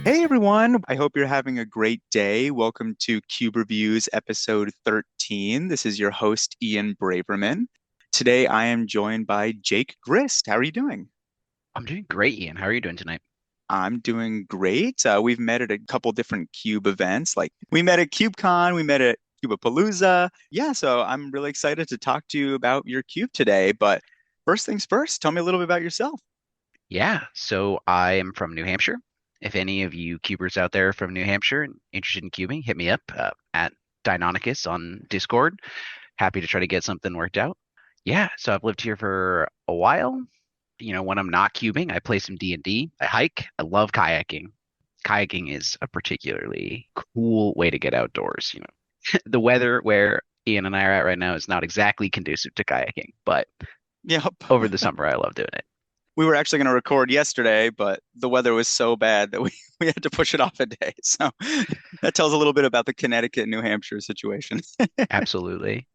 Hey everyone, I hope you're having a great day. Welcome to Cuberviews episode 13. This is your host, Ian Braverman. Today I am joined by Jake Grist. How are you doing? I'm doing great, Ian. How are you doing tonight? I'm doing great. We've met at a couple different Cube events. Like we met at CubeCon, we met at Cubapalooza. Yeah, so I'm really excited to talk to you about your Cube today. But first things first, tell me a little bit about yourself. Yeah, so I am from New Hampshire. If any of you cubers out there from New Hampshire and interested in cubing, hit me up at Deinonychus on Discord. Happy to try to get something worked out. Yeah, so I've lived here for a while. When I'm not cubing, I play some D&D. I hike. I love kayaking. Kayaking is a particularly cool way to get outdoors. The weather where Ian and I are at right now is not exactly conducive to kayaking, but Yep. over the summer, I love doing it. We were actually going to record yesterday, but the weather was so bad that we, we had to push it off a day. So that tells a little bit about the Connecticut, New Hampshire situation. Absolutely.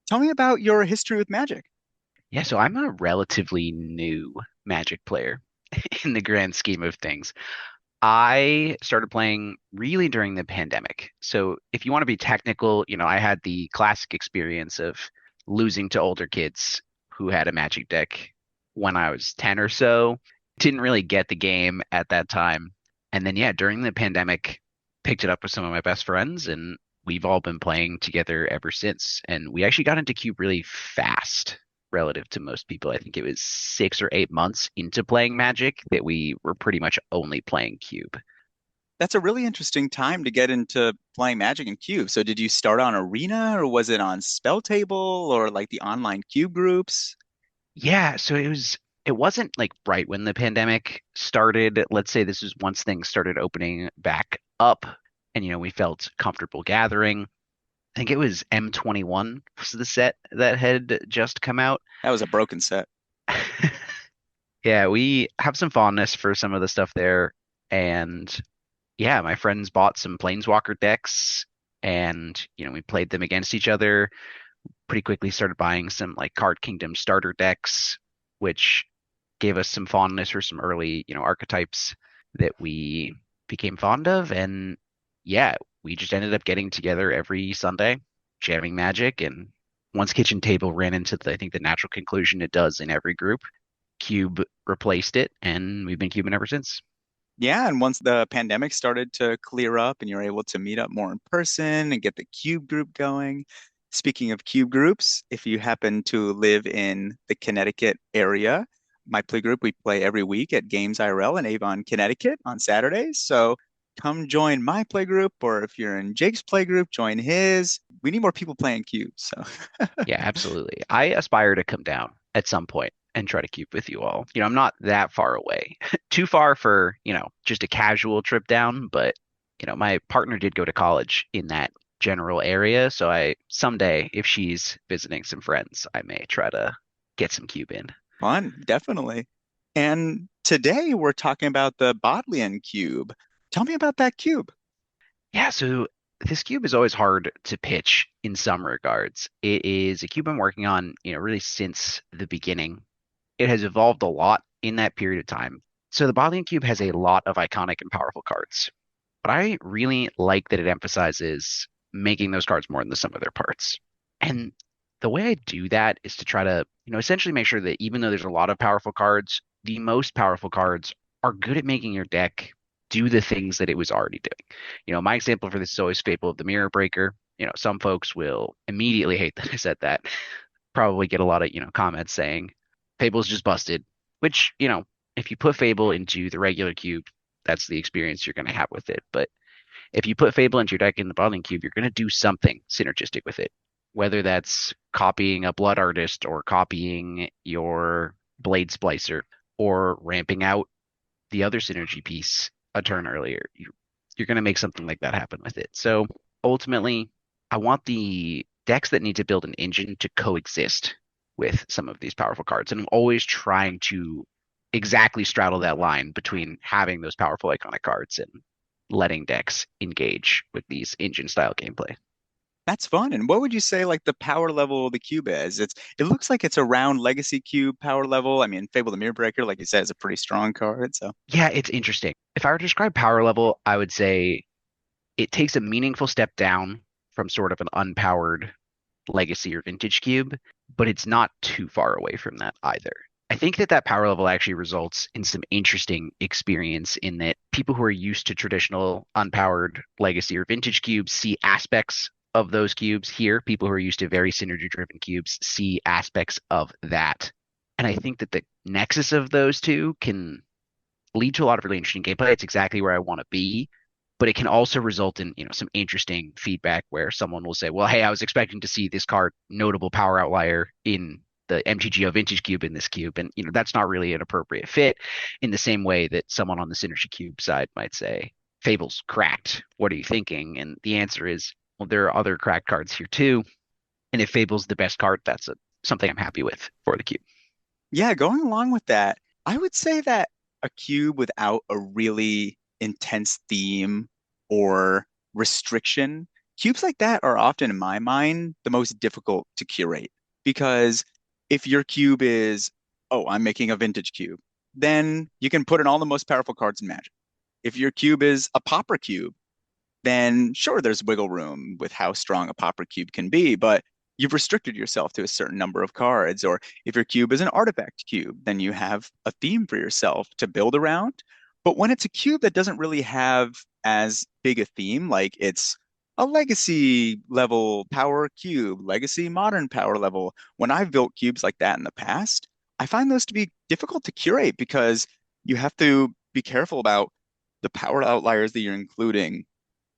Tell me about your history with Magic. Yeah, so I'm a relatively new Magic player in the grand scheme of things. I started playing really during the pandemic. So if you want to be technical, I had the classic experience of losing to older kids who had a Magic deck when I was 10 or so. Didn't really get the game at that time. And then, yeah, during the pandemic, picked it up with some of my best friends, and we've all been playing together ever since. And we actually got into Cube really fast relative to most people. I think it was 6 or 8 months into playing Magic that we were pretty much only playing Cube. That's a really interesting time to get into playing Magic and Cube. So did you start on Arena or was it on Spell Table or like the online Cube groups? Yeah, so it wasn't like right when the pandemic started. Let's say this is once things started opening back up and we felt comfortable gathering. I think it was M21 was the set that had just come out. That was a broken set. Yeah, we have some fondness for some of the stuff there. And yeah, my friends bought some Planeswalker decks and we played them against each other. Pretty quickly started buying some like Card Kingdom starter decks, which gave us some fondness for some early, archetypes that we became fond of. And yeah, we just ended up getting together every Sunday, jamming Magic. And once Kitchen Table ran into I think the natural conclusion it does in every group, Cube replaced it, and we've been cubing ever since. Yeah, and once the pandemic started to clear up and you're able to meet up more in person and get the Cube group going. Speaking of Cube groups, if you happen to live in the Connecticut area, my play group, we play every week at Games IRL in Avon, Connecticut on Saturdays. So come join my play group, or if you're in Jake's play group, join his. We need more people playing cubes. So Yeah, absolutely. I aspire to come down at some point and try to keep with you all. I'm not that far away. Too far for, just a casual trip down, but my partner did go to college in that general area, so I someday if she's visiting some friends, I may try to get some cube in. fun, definitely. And today we're talking about the Bodleian Cube. Tell me about that cube. Yeah, so this cube is always hard to pitch in some regards. It is a cube I'm working on, really since the beginning. It has evolved a lot in that period of time. So the Bodleian Cube has a lot of iconic and powerful cards, but I really like that it emphasizes making those cards more than the sum of their parts. And the way I do that is to try to, essentially make sure that even though there's a lot of powerful cards, the most powerful cards are good at making your deck do the things that it was already doing. My example for this is always Fable of the Mirror Breaker. Some folks will immediately hate that I said that. Probably get a lot of, comments saying Fable's just busted, which, if you put Fable into the regular cube, that's the experience you're going to have with it. But if you put Fable into your deck in the Bodleian Cube, you're going to do something synergistic with it, whether that's copying a Blood Artist or copying your Blade Splicer or ramping out the other synergy piece a turn earlier. You're going to make something like that happen with it. So ultimately, I want the decks that need to build an engine to coexist with some of these powerful cards. And I'm always trying to exactly straddle that line between having those powerful iconic cards and letting decks engage with these engine style gameplay. That's fun. And what would you say like the power level of the cube is? It looks like it's around Legacy Cube power level. I mean, Fable the Mirror Breaker, like you said, is a pretty strong card. So Yeah, it's interesting. If I were to describe power level, I would say it takes a meaningful step down from sort of an unpowered legacy or vintage cube, but it's not too far away from that either. I think that that power level actually results in some interesting experience in that people who are used to traditional unpowered legacy or vintage cubes see aspects of those cubes here. People who are used to very synergy driven cubes see aspects of that. And I think that the nexus of those two can lead to a lot of really interesting gameplay. It's exactly where I want to be, but it can also result in, some interesting feedback where someone will say, well, hey, I was expecting to see this card notable power outlier in the MTGO vintage cube in this cube. And, that's not really an appropriate fit in the same way that someone on the Synergy Cube side might say, Fable's cracked. What are you thinking? And the answer is, well, there are other cracked cards here too. And if Fable's the best card, that's something I'm happy with for the cube. yeah, going along with that, I would say that a cube without a really intense theme or restriction, cubes like that are often, in my mind, the most difficult to curate. Because if your cube is, oh, I'm making a vintage cube, then you can put in all the most powerful cards in Magic. If your cube is a pauper cube, then sure, there's wiggle room with how strong a pauper cube can be, but you've restricted yourself to a certain number of cards. Or if your cube is an artifact cube, then you have a theme for yourself to build around. But when it's a cube that doesn't really have as big a theme, like it's a legacy level power cube, legacy modern power level, when I've built cubes like that in the past, I find those to be difficult to curate because you have to be careful about the power outliers that you're including.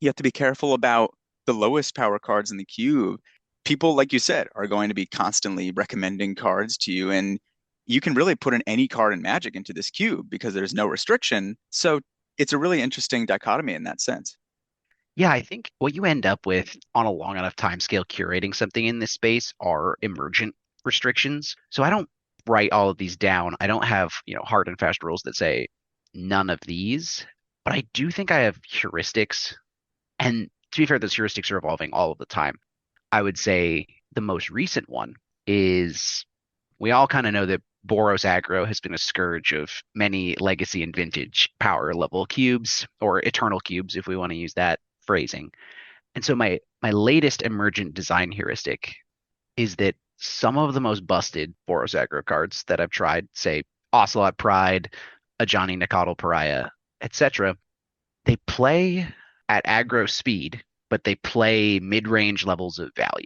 You have to be careful about the lowest power cards in the queue. People, like you said, are going to be constantly recommending cards to you, and you can really put in any card in Magic into this cube because there's no restriction. So it's a really interesting dichotomy in that sense. Yeah, I think what you end up with on a long enough time scale curating something in this space are emergent restrictions. So I don't write all of these down. I don't have, hard and fast rules that say none of these, but I do think I have heuristics. And to be fair, those heuristics are evolving all of the time. I would say the most recent one is we all kind of know that Boros aggro has been a scourge of many legacy and vintage power level cubes or eternal cubes, if we want to use that phrasing. And so my latest emergent design heuristic is that some of the most busted Boros aggro cards that I've tried, say Ocelot Pride, a Johnny Nicodle Pariah, etc., they play at aggro speed, but they play mid-range levels of value.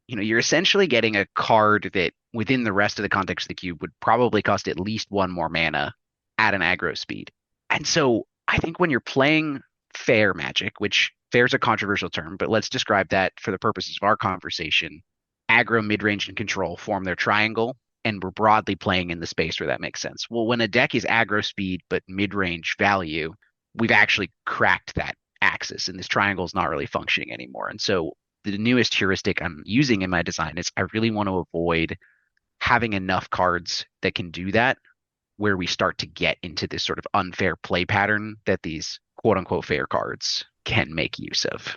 You're essentially getting a card that within the rest of the context of the cube would probably cost at least one more mana at an aggro speed. And so I think when you're playing fair Magic, which fair is a controversial term, but let's describe that for the purposes of our conversation, aggro, mid-range, and control form their triangle, and we're broadly playing in the space where that makes sense. Well, when a deck is aggro speed but mid-range value, we've actually cracked that axis, and this triangle is not really functioning anymore. And so the newest heuristic I'm using in my design is I really want to avoid having enough cards that can do that, where we start to get into this sort of unfair play pattern that these quote unquote fair cards can make use of.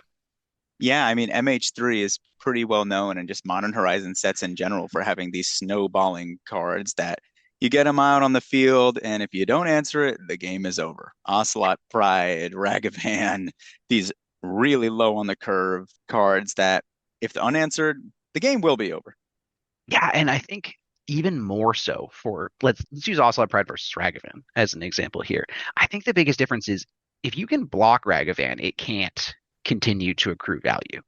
Yeah, I mean, MH3 is pretty well known and just Modern Horizon sets in general for having these snowballing cards that you get them out on the field, and if you don't answer it, the game is over. Ocelot Pride, Ragavan, these really low on the curve cards that, if unanswered, the game will be over. Yeah, and I think even more so for let's use Ocelot Pride versus Ragavan as an example here. I think the biggest difference is if you can block Ragavan, it can't continue to accrue value.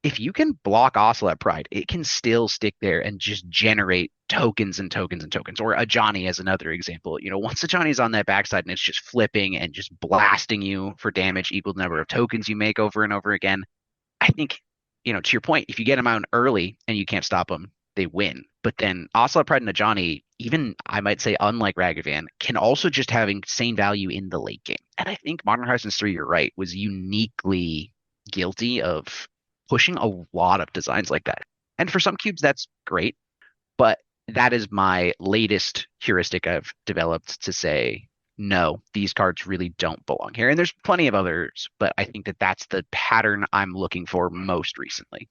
If you can block Ocelot Pride, it can still stick there and just generate tokens and tokens and tokens. Or a Johnny as another example. Once a Johnny's on that backside and it's just flipping and just blasting you for damage equal to the number of tokens you make over and over again, I think, to your point, if you get them out early and you can't stop them, they win. But then Ocelot Pride and a Johnny, even I might say, unlike Ragavan, can also just have insane value in the late game. And I think Modern Horizons 3, you're right, was uniquely guilty of pushing a lot of designs like that. And for some cubes, that's great. But that is my latest heuristic I've developed to say, no, these cards really don't belong here. And there's plenty of others, but I think that that's the pattern I'm looking for most recently.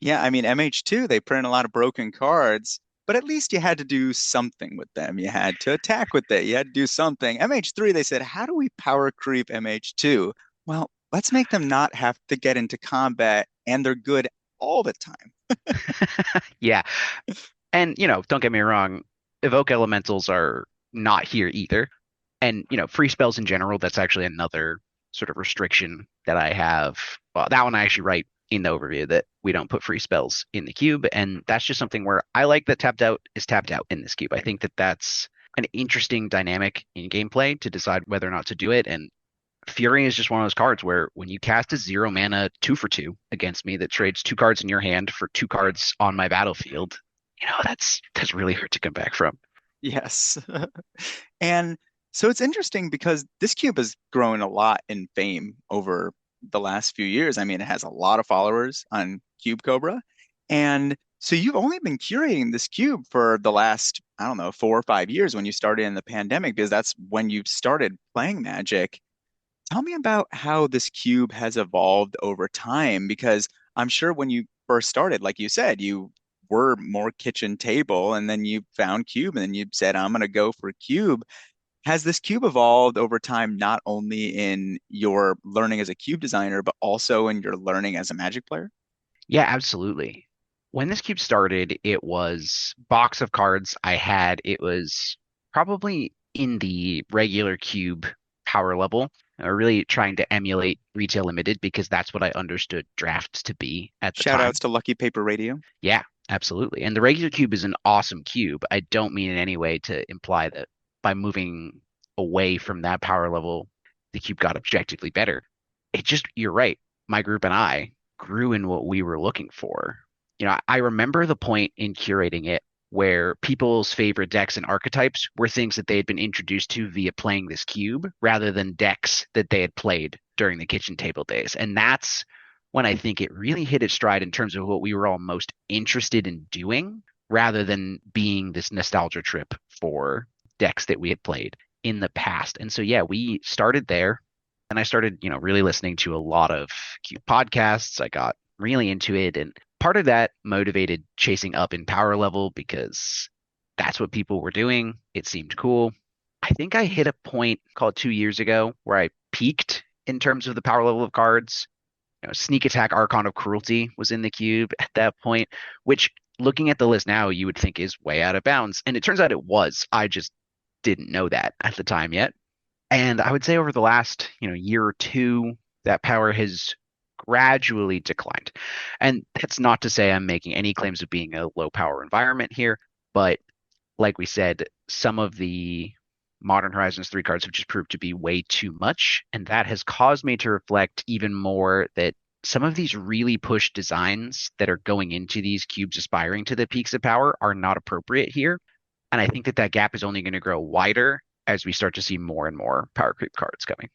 Yeah, I mean, MH2, they print a lot of broken cards, but at least you had to do something with them. You had to attack with it. You had to do something. MH3, they said, how do we power creep MH2? Well, let's make them not have to get into combat and they're good all the time. Yeah. And, don't get me wrong, evoke elementals are not here either. And, free spells in general, that's actually another sort of restriction that I have. Well, that one I actually write in the overview that we don't put free spells in the cube. And that's just something where I like that tapped out is tapped out in this cube. I think that that's an interesting dynamic in gameplay to decide whether or not to do it. And Fury is just one of those cards where when you cast a 0 mana 2 for 2 against me that trades 2 cards in your hand for 2 cards on my battlefield, that's really hard to come back from. Yes. And so it's interesting because this cube has grown a lot in fame over the last few years. I mean, it has a lot of followers on Cube Cobra. And so you've only been curating this cube for the last, I don't know, 4 or 5 years when you started in the pandemic, because that's when you started playing Magic. Tell me about how this cube has evolved over time, because I'm sure when you first started, like you said, you were more kitchen table and then you found cube and then you said, I'm going to go for cube. Has this cube evolved over time, not only in your learning as a cube designer, but also in your learning as a Magic player? Yeah, absolutely. When this cube started, it was box of cards I had. It was probably in the regular cube power level, really trying to emulate retail limited because that's what I understood drafts to be at the Shout outs time. to Lucky Paper Radio. Yeah, absolutely. And the regular cube is an awesome cube. I don't mean in any way to imply that by moving away from that power level, the cube got objectively better. It just, you're right. My group and I grew in what we were looking for. I remember the point in curating it where people's favorite decks and archetypes were things that they had been introduced to via playing this cube rather than decks that they had played during the kitchen table days. And that's when I think it really hit its stride in terms of what we were all most interested in doing rather than being this nostalgia trip for decks that we had played in the past. And so, yeah, we started there and I started, really listening to a lot of Q podcasts. I got really into it. And part of that motivated chasing up in power level because that's what people were doing. It seemed cool. I think I hit a point called 2 years ago where I peaked in terms of the power level of cards. Sneak Attack Archon of Cruelty was in the cube at that point, which looking at the list now, you would think is way out of bounds. And it turns out it was. I just didn't know that at the time yet. And I would say over the last, year or two, that power has gradually declined. And that's not to say I'm making any claims of being a low power environment here, but like we said, some of the Modern Horizons 3 cards have just proved to be way too much. And that has caused me to reflect even more that some of these really pushed designs that are going into these cubes aspiring to the peaks of power are not appropriate here. And I think that that gap is only going to grow wider as we start to see more and more power creep cards coming.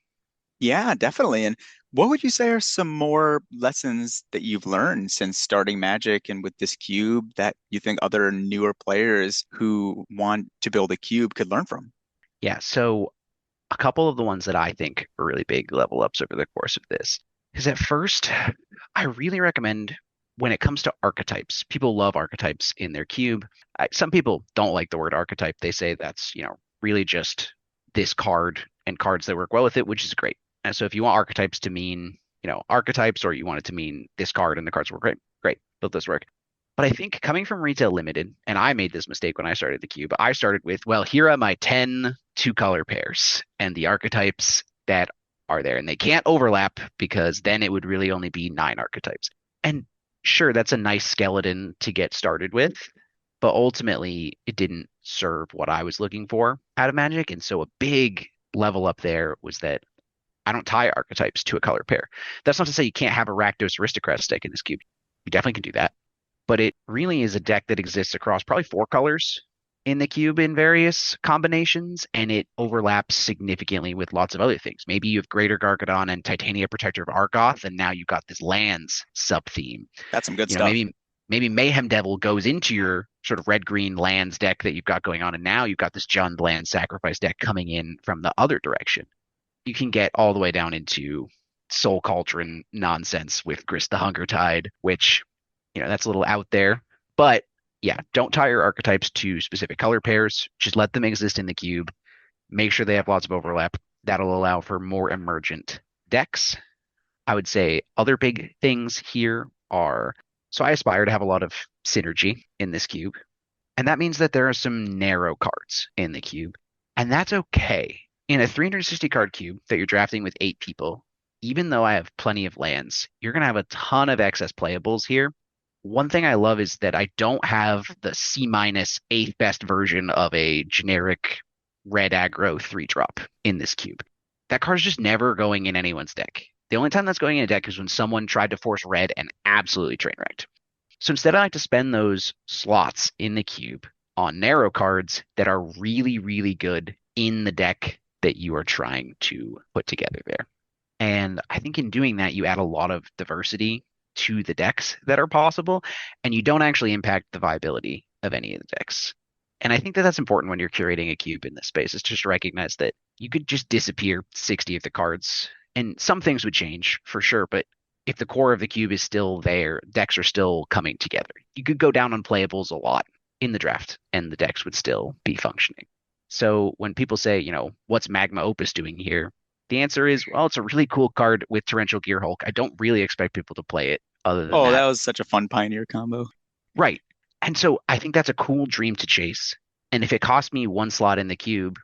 Yeah, definitely. And what would you say are some more lessons that you've learned since starting Magic and with this cube that you think other newer players who want to build a cube could learn from? Yeah, so a couple of the ones that I think are really big level ups over the course of this is at first, I really recommend when it comes to archetypes, people love archetypes in their cube. Some people don't like the word archetype. They say that's, really just this card and cards that work well with it, which is great. And so if you want archetypes to mean, archetypes, or you want it to mean this card and the cards work great, great, let those work. But I think coming from Retail Limited, and I made this mistake when I started the cube, I started with, well, here are my 10 two-color pairs and the archetypes that are there. And they can't overlap because then it would really only be 9 archetypes. And sure, that's a nice skeleton to get started with, but ultimately it didn't serve what I was looking for out of Magic. And so a big level up there was that I don't tie archetypes to a color pair. That's not to say you can't have a Rakdos Aristocrat deck in this cube. You definitely can do that, but it really is a deck that exists across probably 4 colors in the cube in various combinations, and it overlaps significantly with lots of other things. Maybe you have Greater Gargadon and Titania Protector of Argoth, and now you've got this lands sub theme. That's some good You know, stuff. maybe Mayhem Devil goes into your sort of red green lands deck that you've got going on, and now you've got this Jund land sacrifice deck coming in from the other direction. You can get all the way down into Soul Cauldron nonsense with Grist the Hunger Tide, which That's a little out there. But yeah, don't tie your archetypes to specific color pairs. Just let them exist in the cube. Make sure they have lots of overlap. That'll allow for more emergent decks. I would say other big things here are so I aspire to have a lot of synergy in this cube. And that means that there are some narrow cards in the cube. And that's okay. In a 360 card cube that you're drafting with 8 people, even though I have plenty of lands, you're going to have a ton of excess playables here. One thing I love is that I don't have the C minus eighth best version of a generic red aggro 3 drop in this cube. That card's just never going in anyone's deck. The only time that's going in a deck is when someone tried to force red and absolutely train wrecked. So instead, I like to spend those slots in the cube on narrow cards that are really, really good in the deck that you are trying to put together there. And I think in doing that, you add a lot of diversity to the decks that are possible, and you don't actually impact the viability of any of the decks. And I think that that's important when you're curating a cube in this space, is just to recognize that you could just disappear 60 of the cards, and some things would change for sure, but if the core of the cube is still there, decks are still coming together. You could go down on playables a lot in the draft, and the decks would still be functioning. So when people say, what's Magma Opus doing here? The answer is, well, it's a really cool card with Torrential Gear Hulk. I don't really expect people to play it other than Oh, that. that was such a fun Pioneer combo. Right. And so I think that's a cool dream to chase. And if it costs me 1 slot in the cube,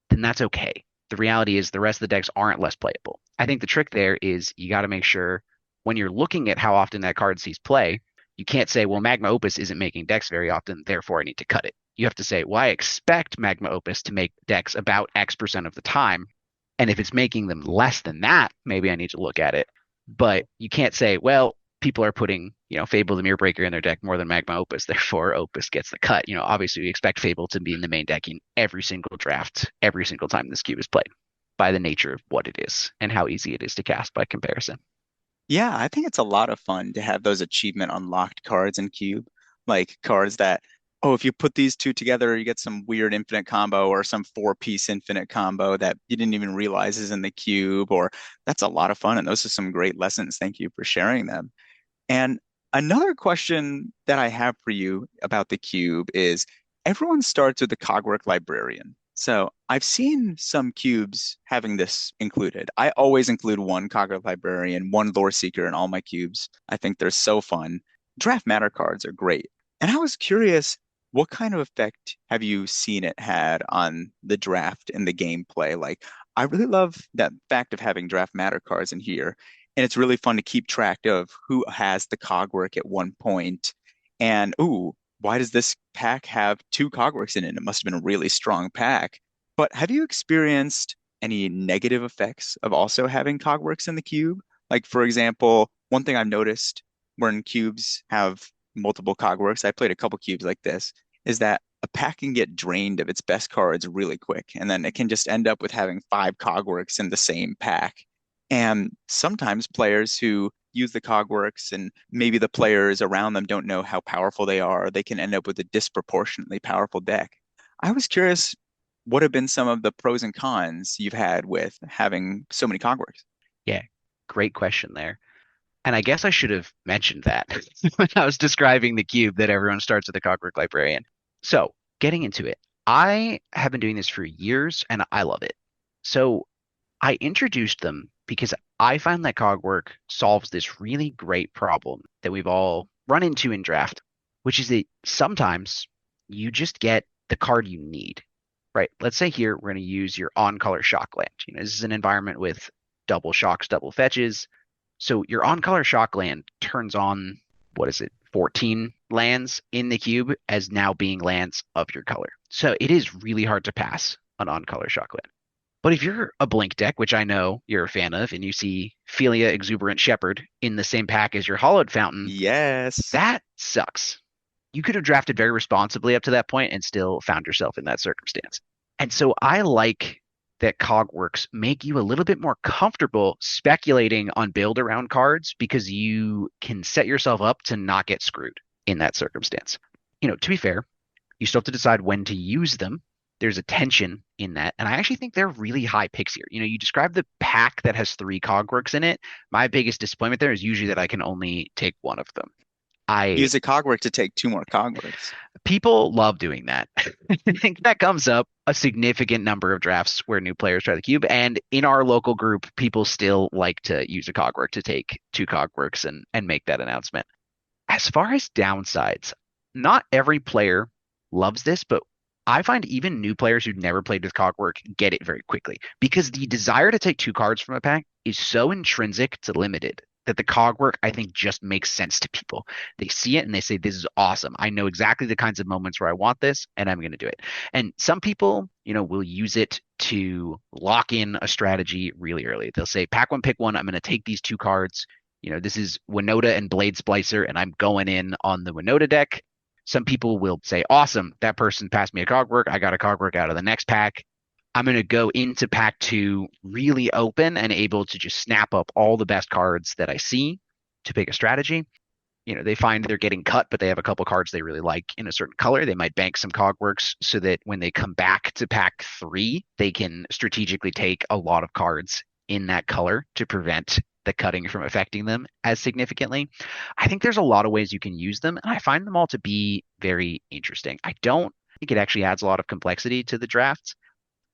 then that's okay. The reality is the rest of the decks aren't less playable. I think the trick there is you got to make sure when you're looking at how often that card sees play, you can't say, well, Magma Opus isn't making decks very often, therefore I need to cut it. You have to say, well, I expect Magma Opus to make decks about X% of the time. And if it's making them less than that, maybe I need to look at it. But you can't say, well, people are putting, Fable the Mirror Breaker in their deck more than Magma Opus, therefore Opus gets the cut. Obviously we expect Fable to be in the main deck in every single draft, every single time this cube is played, by the nature of what it is and how easy it is to cast by comparison. Yeah, I think it's a lot of fun to have those achievement unlocked cards in Cube, like cards that, oh, if you put these two together, you get some weird infinite combo or some four-piece infinite combo that you didn't even realize is in the cube, or that's a lot of fun. And those are some great lessons. Thank you for sharing them. And another question that I have for you about the cube is everyone starts with the Cogwork Librarian. So I've seen some cubes having this included. I always include one Cogwork Librarian, one Lore Seeker in all my cubes. I think they're so fun. Draft Matter cards are great. And I was curious, what kind of effect have you seen it had on the draft and the gameplay? Like, I really love that fact of having Draft Matter cards in here, and it's really fun to keep track of who has the cogwork at one point. And ooh, why does this pack have two cogworks in it? It must have been a really strong pack. But have you experienced any negative effects of also having cogworks in the cube? Like, for example, one thing I've noticed when cubes have multiple cogworks, I played a couple cubes like this, is that a pack can get drained of its best cards really quick, and then it can just end up with having five cogworks in the same pack. And sometimes players who use the cogworks and maybe the players around them don't know how powerful they are, they can end up with a disproportionately powerful deck. I was curious, what have been some of the pros and cons you've had with having so many cogworks? Yeah, great question there. And I guess I should have mentioned that when I was describing the cube that everyone starts with the Cogwork Librarian. So, getting into it, I have been doing this for years and I love it. So, I introduced them because I find that Cogwork solves this really great problem that we've all run into in draft, which is that sometimes you just get the card you need, right? Let's say here we're going to use your on-color Shockland. This is an environment with double shocks, double fetches. So your on-color Shockland turns on, what is it, 14 lands in the cube as now being lands of your color. So it is really hard to pass an on-color Shockland. But if you're a blink deck, which I know you're a fan of, and you see Philia Exuberant Shepherd in the same pack as your Hollowed Fountain, Yes. that sucks. You could have drafted very responsibly up to that point and still found yourself in that circumstance. And so I like that Cogworks make you a little bit more comfortable speculating on build around cards because you can set yourself up to not get screwed in that circumstance. To be fair, you still have to decide when to use them. There's a tension in that. And I actually think they're really high picks here. You describe the pack that has 3 Cogworks in it. My biggest disappointment there is usually that I can only take one of them. I Use a cogwork to take two more cogworks. People love doing that. I think that comes up a significant number of drafts where new players try the cube, and in our local group, people still like to use a cogwork to take two cogworks and make that announcement. As far as downsides, not every player loves this, but I find even new players who've never played with Cogwork get it very quickly because the desire to take two cards from a pack is so intrinsic to limited that the Cogwork, I think, just makes sense to people. They see it and they say, "This is awesome. I know exactly the kinds of moments where I want this, and I'm going to do it." And some people, will use it to lock in a strategy really early. They'll say, "Pack one, pick one. I'm going to take these two cards. This is Winota and Blade Splicer, and I'm going in on the Winota deck." Some people will say, "Awesome, that person passed me a cogwork. I got a cogwork out of the next pack. I'm going to go into pack two really open and able to just snap up all the best cards that I see to pick a strategy." They find they're getting cut, but they have a couple cards they really like in a certain color. They might bank some cogworks so that when they come back to pack three, they can strategically take a lot of cards in that color to prevent the cutting from affecting them as significantly. I think there's a lot of ways you can use them, and I find them all to be very interesting. I don't think it actually adds a lot of complexity to the drafts.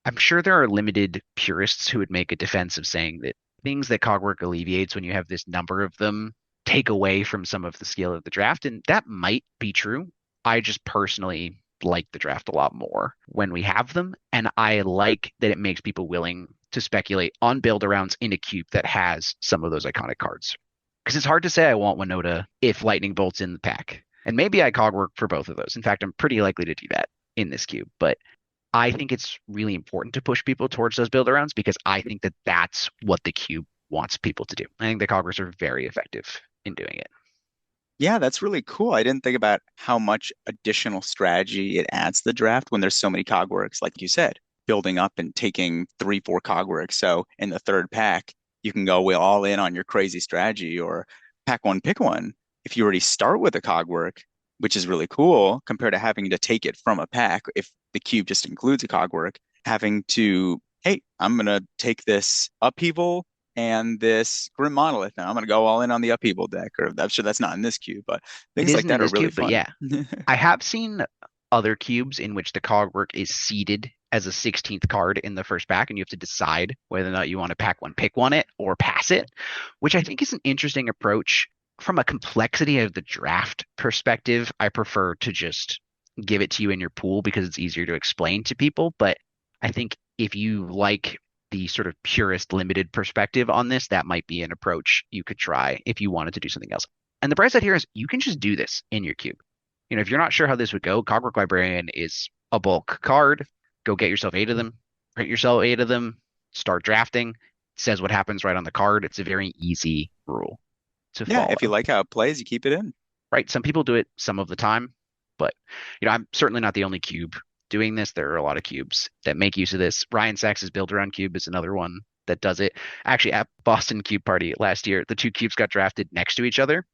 I'm sure there are limited purists who would make a defense of saying that things that Cogwork alleviates when you have this number of them take away from some of the skill of the draft, and that might be true. I just personally like the draft a lot more when we have them, and I like that it makes people willing to speculate on build arounds in a cube that has some of those iconic cards. Because it's hard to say I want Winota if Lightning Bolt's in the pack. And maybe I cogwork for both of those. In fact, I'm pretty likely to do that in this cube. But I think it's really important to push people towards those build arounds because I think that that's what the cube wants people to do. I think the coggers are very effective in doing it. Yeah, that's really cool. I didn't think about how much additional strategy it adds to the draft when there's so many cogworks, like you said, building up and taking three, four cogworks. So in the third pack, you can go all in on your crazy strategy or pack one, pick one. If you already start with a cogwork, which is really cool compared to having to take it from a pack, if the cube just includes a cogwork, having to, hey, I'm going to take this upheaval and this Grim Monolith. Now I'm going to go all in on the upheaval deck, or I'm sure that's not in this cube, but It things like isn't in that are this really cube, but fun. yeah, I have seen other cubes in which the cogwork is seeded as a 16th card in the first pack, and you have to decide whether or not you want to pack one, pick one it, or pass it, which I think is an interesting approach. From a complexity of the draft perspective, I prefer to just give it to you in your pool because it's easier to explain to people. But I think if you like the sort of purist limited perspective on this, that might be an approach you could try if you wanted to do something else. And the bright side here is you can just do this in your cube. If you're not sure how this would go, Cogwork Librarian is a bulk card. Go get yourself eight of them, print yourself eight of them, start drafting. It says what happens right on the card. It's a very easy rule to Yeah, if you follow, like how it plays, you keep it in. right? Some people do it some of the time, but I'm certainly not the only cube doing this. There are a lot of cubes that make use of this. Ryan Sachs's Build Around Cube is another one that does it. Actually, at Boston Cube Party last year, the two cubes got drafted next to each other.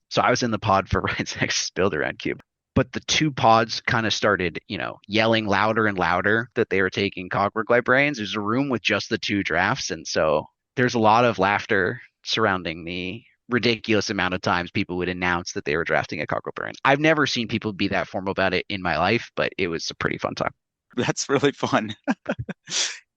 So I was in the pod for Ryan Sachs's Build Around Cube. But the two pods kind of started, yelling louder and louder that they were taking Cogwork Librarians. There's a room with just the two drafts. And so there's a lot of laughter surrounding the ridiculous amount of times people would announce that they were drafting a Cogwork Librarian. I've never seen people be that formal about it in my life, but it was a pretty fun time. That's really fun.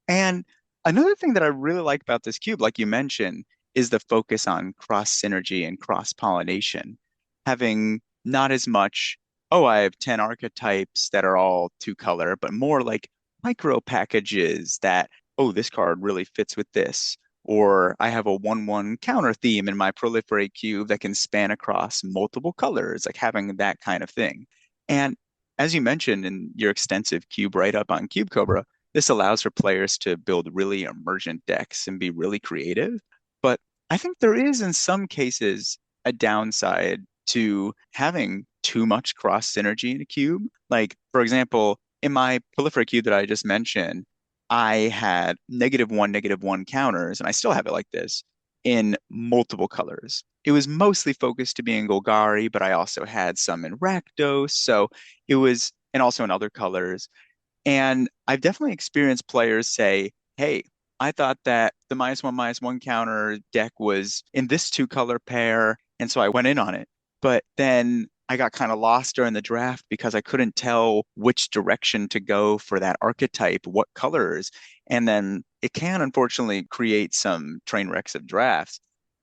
And another thing that I really like about this cube, like you mentioned, is the focus on cross synergy and cross pollination. Having not as much, oh, I have 10 archetypes that are all two color, but more like micro packages that, oh, this card really fits with this. Or I have a 1/1 counter theme in my proliferate cube that can span across multiple colors, like having that kind of thing. And as you mentioned in your extensive cube write-up on Cube Cobra, this allows for players to build really emergent decks and be really creative. But I think there is, in some cases, a downside to having too much cross synergy in a cube. Like, for example, in my proliferate cube that I just mentioned, I had -1, -1 counters, and I still have it like this in multiple colors. It was mostly focused to be in Golgari, but I also had some in Rakdos. So it was, and also in other colors. And I've definitely experienced players say, hey, I thought that the -1, -1 counter deck was in this two color pair. And so I went in on it. but then I got kind of lost during the draft because I couldn't tell which direction to go for that archetype, what colors. And then it can unfortunately create some train wrecks of drafts.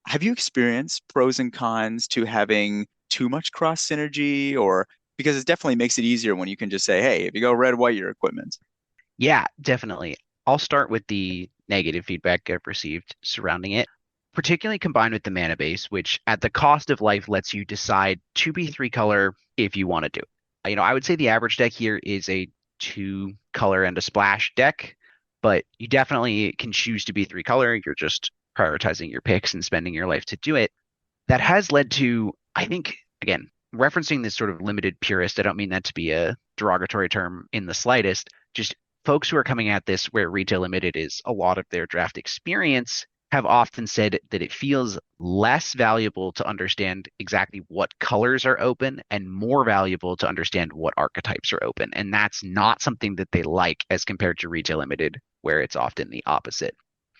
Have you experienced pros and cons to having too much cross synergy, or because it definitely makes it easier when you can just say, hey, if you go red, white, your equipment. Yeah, definitely. I'll start with the negative feedback I've received surrounding it, particularly combined with the mana base, which at the cost of life lets you decide to be three color if you want to do it. I would say the average deck here is a two color and a splash deck, but you definitely can choose to be three color. You're just prioritizing your picks and spending your life to do it. That has led to, I think, again, referencing this sort of limited purist, I don't mean that to be a derogatory term in the slightest, just folks who are coming at this where retail limited is a lot of their draft experience have often said that it feels less valuable to understand exactly what colors are open and more valuable to understand what archetypes are open. And that's not something that they like as compared to retail limited, where it's often the opposite.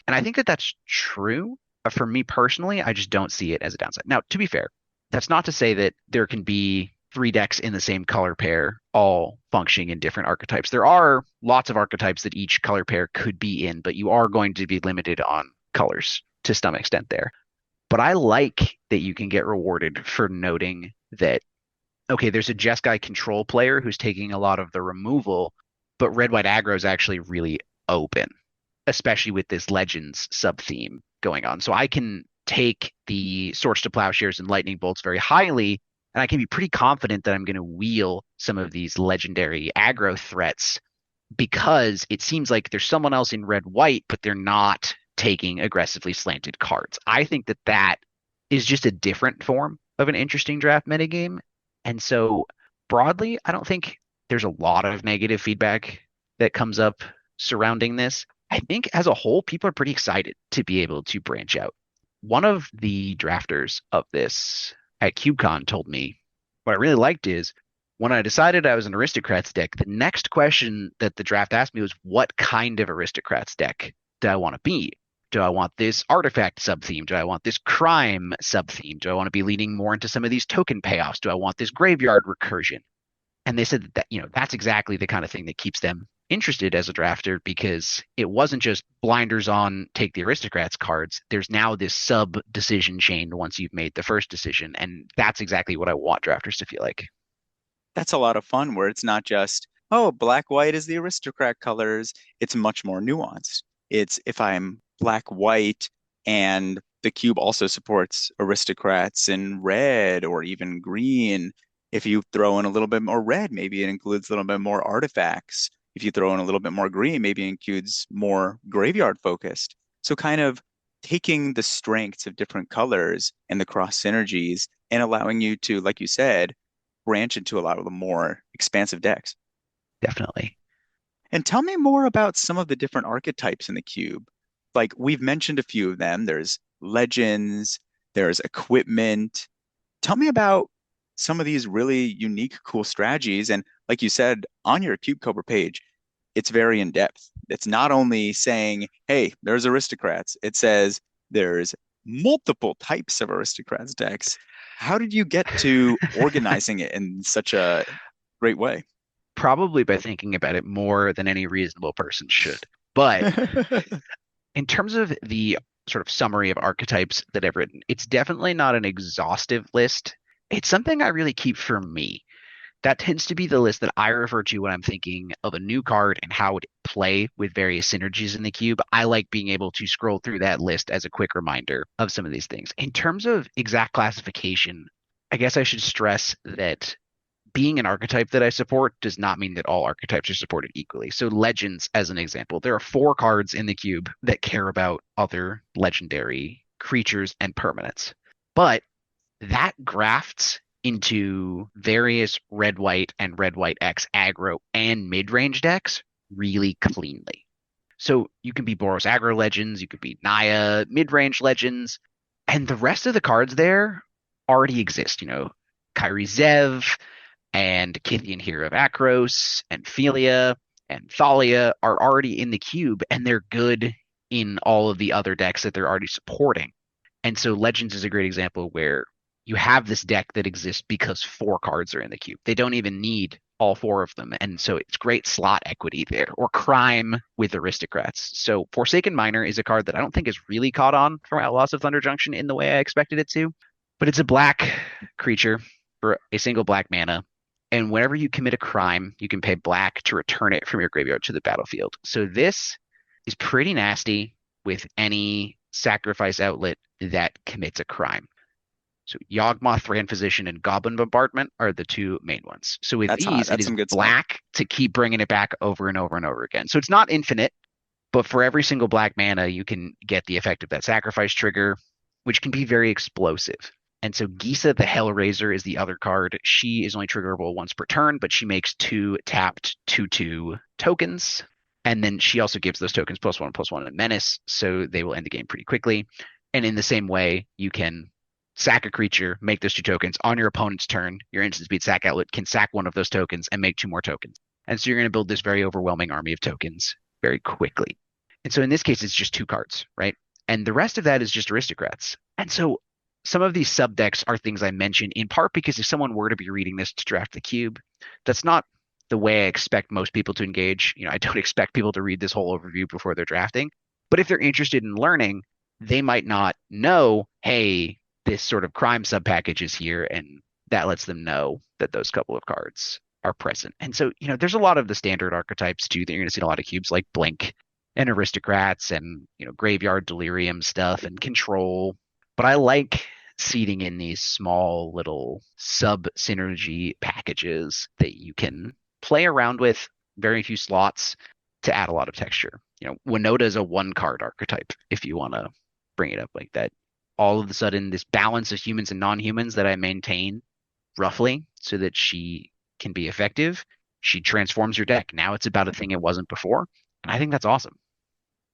And I think that that's true. But for me personally, I just don't see it as a downside. Now, to be fair, that's not to say that there can be three decks in the same color pair all functioning in different archetypes. There are lots of archetypes that each color pair could be in, but you are going to be limited on colors to some extent there. But I like that you can get rewarded for noting that, okay, there's a Jeskai control player who's taking a lot of the removal, but red white aggro is actually really open, especially with this Legends sub theme going on. So I can take the Swords to Plowshares and Lightning Bolts very highly, and I can be pretty confident that I'm going to wheel some of these legendary aggro threats because it seems like there's someone else in red white, but they're not taking aggressively slanted cards. I think that that is just a different form of an interesting draft metagame. And so broadly, I don't think there's a lot of negative feedback that comes up surrounding this. I think as a whole, people are pretty excited to be able to branch out. One of the drafters of this at KubeCon told me what I really liked is when I decided I was an aristocrats deck, the next question that the draft asked me was, what kind of aristocrats deck do I want to be? Do I want this artifact sub theme? Do I want this crime sub theme? Do I want to be leaning more into some of these token payoffs? Do I want this graveyard recursion? And they said that, that's exactly the kind of thing that keeps them interested as a drafter because it wasn't just blinders on take the aristocrats cards. There's now this sub decision chain once you've made the first decision. And that's exactly what I want drafters to feel like. That's a lot of fun where it's not just, oh, black, white is the aristocrat colors. It's much more nuanced. It's if I'm black, white, and the cube also supports aristocrats in red or even green. If you throw in a little bit more red, maybe it includes a little bit more artifacts. If you throw in a little bit more green, maybe it includes more graveyard focused. So kind of taking the strengths of different colors and the cross synergies and allowing you to, like you said, branch into a lot of the more expansive decks. Definitely. And tell me more about some of the different archetypes in the cube. Like we've mentioned a few of them. There's legends, there's equipment. Tell me about some of these really unique, cool strategies. And like you said, on your Cube Cobra page, it's very in depth. It's not only saying, hey, there's aristocrats. It says there's multiple types of aristocrats decks. How did you get to organizing it in such a great way? Probably by thinking about it more than any reasonable person should. But in terms of the sort of summary of archetypes that I've written, it's definitely not an exhaustive list. It's something I really keep for me. That tends to be the list that I refer to when I'm thinking of a new card and how it play with various synergies in the cube. I like being able to scroll through that list as a quick reminder of some of these things. In terms of exact classification, I guess I should stress that being an archetype that I support does not mean that all archetypes are supported equally. So legends, as an example, there are four cards in the cube that care about other legendary creatures and permanents. But that grafts into various red white and red white X aggro and mid-range decks really cleanly. So you can be Boros aggro legends, you could be Naya mid-range legends, and the rest of the cards there already exist. Kairi Zev and Kithian Hero of Akros and Philia and Thalia are already in the cube and they're good in all of the other decks that they're already supporting. And so Legends is a great example where you have this deck that exists because four cards are in the cube. They don't even need all four of them. And so it's great slot equity there, or crime with aristocrats. So Forsaken Miner is a card that I don't think is really caught on from Outlaws of Thunder Junction in the way I expected it to, but it's a black creature for a single black mana. And whenever you commit a crime, you can pay black to return it from your graveyard to the battlefield. So this is pretty nasty with any sacrifice outlet that commits a crime. So Yawgmoth, Thran Physician, and Goblin Bombardment are the two main ones. So with That's hot. these, it That's is some good stuff. black to keep bringing it back over and over and over again. So it's not infinite, but for every single black mana, you can get the effect of that sacrifice trigger, which can be very explosive. And so Gisa the Hellraiser is the other card. She is only triggerable once per turn, but she makes two tapped 2/2 tokens. And then she also gives those tokens +1/+1 and menace, so they will end the game pretty quickly. And in the same way, you can sack a creature, make those two tokens on your opponent's turn. Your instant speed sack outlet can sack one of those tokens and make two more tokens. And so you're going to build this very overwhelming army of tokens very quickly. And so in this case, it's just two cards, right? And the rest of that is just aristocrats. And so some of these sub decks are things I mentioned in part because if someone were to be reading this to draft the cube, that's not the way I expect most people to engage. I don't expect people to read this whole overview before they're drafting. But if they're interested in learning, they might not know, hey, this sort of crime sub package is here, and that lets them know that those couple of cards are present. And so, there's a lot of the standard archetypes too that you're going to see in a lot of cubes, like Blink and Aristocrats and, Graveyard Delirium stuff and Control. But I like seeding in these small little sub synergy packages that you can play around with very few slots to add a lot of texture. Winota is a one card archetype if you want to bring it up like that. All of a sudden, this balance of humans and non-humans that I maintain roughly so that she can be effective, she transforms your deck. Now it's about a thing it wasn't before. And I think that's awesome.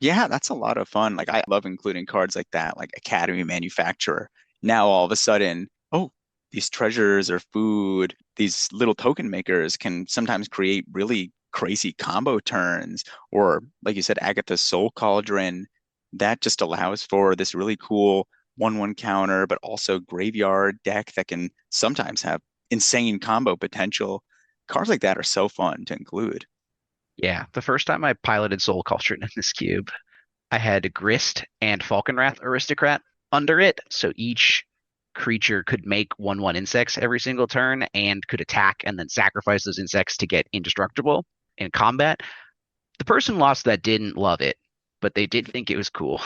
Yeah, that's a lot of fun. Like I love including cards like that, like Academy Manufacturer. Now all of a sudden, oh, these treasures or food, these little token makers can sometimes create really crazy combo turns. Or like you said, Agatha's Soul Cauldron, that just allows for this really cool 1/1 counter, but also graveyard deck that can sometimes have insane combo potential. Cards like that are so fun to include. Yeah, the first time I piloted Soul Cauldron in this cube, I had Grist and Falconwrath Aristocrat under it. So each creature could make 1/1 insects every single turn and could attack and then sacrifice those insects to get indestructible in combat. The person lost that didn't love it, but they did think it was cool.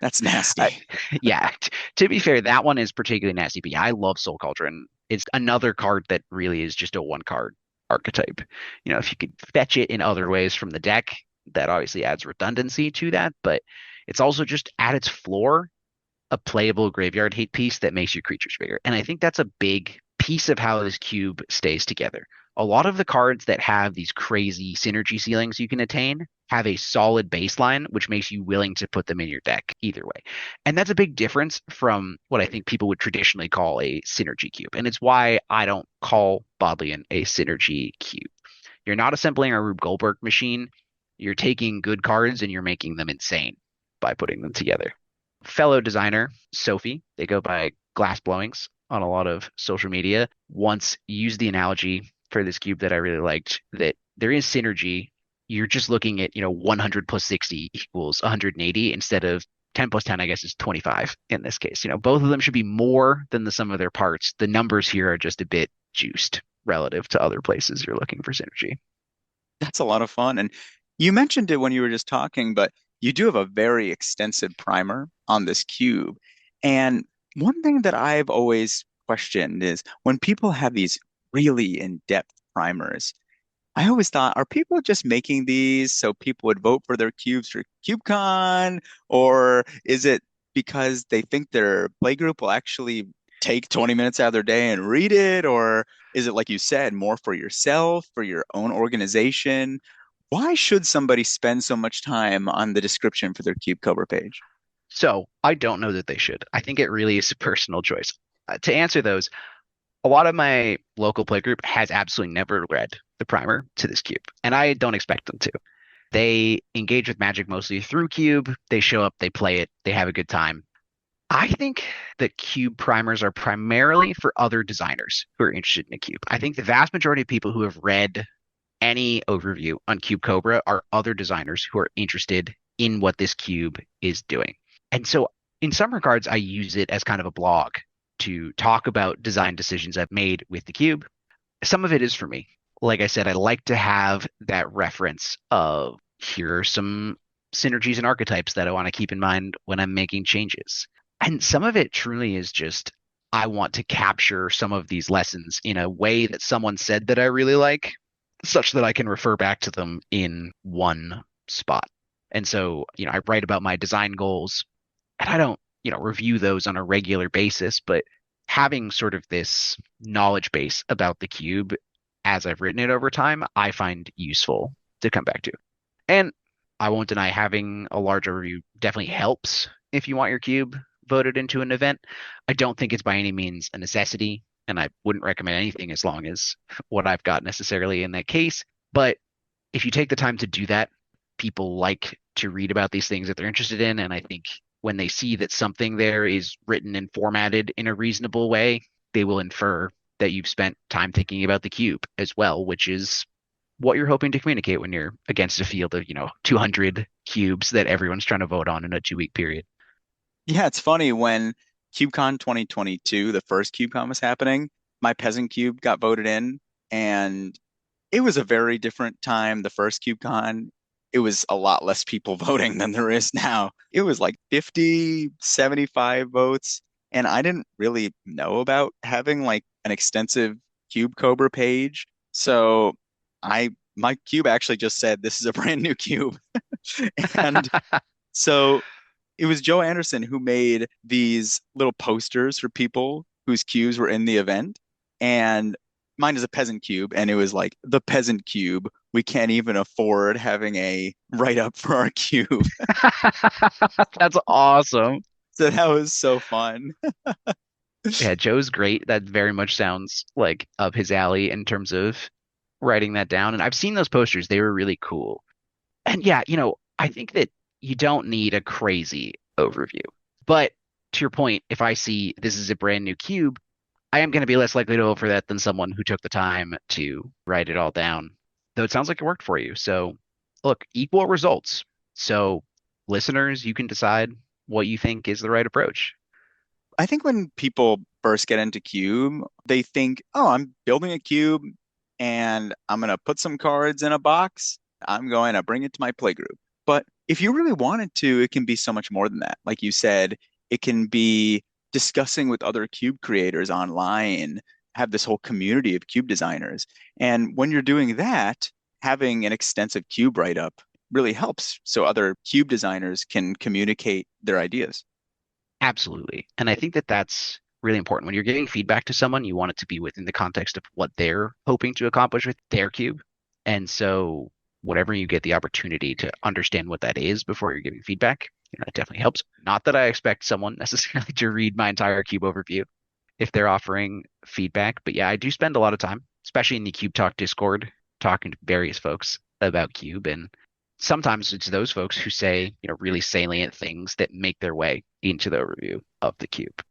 That's I, nasty. yeah, to be fair, that one is particularly nasty. But yeah, I love Soul Cauldron. It's another card that really is just a one card archetype. If you could fetch it in other ways from the deck, that obviously adds redundancy to that. But it's also just at its floor, a playable graveyard hate piece that makes your creatures bigger. And I think that's a big piece of how this cube stays together. A lot of the cards that have these crazy synergy ceilings you can attain have a solid baseline, which makes you willing to put them in your deck either way. And that's a big difference from what I think people would traditionally call a synergy cube. And it's why I don't call Bodleian a synergy cube. You're not assembling a Rube Goldberg machine. You're taking good cards and you're making them insane by putting them together. Fellow designer, Sophie, they go by glass blowings on a lot of social media, once used the analogy for this cube that I really liked, that there is synergy. You're just looking at, 100 plus 60 equals 180 instead of 10 plus 10, I guess, is 25 in this case. Both of them should be more than the sum of their parts. The numbers here are just a bit juiced relative to other places you're looking for synergy. That's a lot of fun. And you mentioned it when you were just talking, but you do have a very extensive primer on this cube. And one thing that I've always questioned is when people have these really in-depth primers, I always thought, are people just making these so people would vote for their cubes for KubeCon? Or is it because they think their playgroup will actually take 20 minutes out of their day and read it? Or is it, like you said, more for yourself, for your own organization? Why should somebody spend so much time on the description for their cube cover page? So I don't know that they should. I think it really is a personal choice. To answer those, a lot of my local playgroup has absolutely never read the primer to this cube, and I don't expect them to. They engage with Magic mostly through Cube. They show up, they play it, they have a good time. I think that cube primers are primarily for other designers who are interested in a cube. I think the vast majority of people who have read any overview on Cube Cobra are other designers who are interested in what this cube is doing. And so, in some regards, I use it as kind of a blog to talk about design decisions I've made with the cube. Some of it is for me. Like I said, I like to have that reference of here are some synergies and archetypes that I want to keep in mind when I'm making changes. And some of it truly is just I want to capture some of these lessons in a way that someone said that I really like, such that I can refer back to them in one spot. And so, I write about my design goals and I don't, review those on a regular basis, but having sort of this knowledge base about the cube as I've written it over time, I find useful to come back to. And I won't deny having a large overview definitely helps if you want your cube voted into an event. I don't think it's by any means a necessity, and I wouldn't recommend anything as long as what I've got necessarily in that case. But if you take the time to do that, people like to read about these things that they're interested in. And I think when they see that something there is written and formatted in a reasonable way, they will infer that you've spent time thinking about the cube as well, which is what you're hoping to communicate when you're against a field of, 200 cubes that everyone's trying to vote on in a 2 week period. Yeah, it's funny when KubeCon 2022, the first KubeCon was happening, my peasant cube got voted in, and it was a very different time. The first KubeCon, it was a lot less people voting than there is now. It was like 50, 75 votes, and I didn't really know about having like an extensive Cube Cobra page. So my cube actually just said this is a brand new cube. And so it was Joe Anderson who made these little posters for people whose cubes were in the event. And mine is a peasant cube, and it was like the peasant cube. We can't even afford having a write up for our cube. That's awesome. So that was so fun. Yeah, Joe's great. That very much sounds like up his alley in terms of writing that down. And I've seen those posters. They were really cool. And yeah, I think that you don't need a crazy overview. But to your point, if I see this is a brand new cube, I am going to be less likely to vote for that than someone who took the time to write it all down. Though it sounds like it worked for you. So look, equal results. So listeners, you can decide what you think is the right approach. I think when people first get into Cube, they think, oh, I'm building a cube and I'm going to put some cards in a box. I'm going to bring it to my playgroup. But if you really wanted to, it can be so much more than that. Like you said, it can be discussing with other cube creators online, have this whole community of cube designers. And when you're doing that, having an extensive cube write up really helps so other cube designers can communicate their ideas. Absolutely. And I think that that's really important. When you're giving feedback to someone, you want it to be within the context of what they're hoping to accomplish with their cube. And so, whatever you get the opportunity to understand what that is before you're giving feedback, it definitely helps. Not that I expect someone necessarily to read my entire cube overview if they're offering feedback. But yeah, I do spend a lot of time, especially in the Cube Talk Discord, talking to various folks about Cube. And sometimes it's those folks who say, really salient things that make their way into the overview of the cube.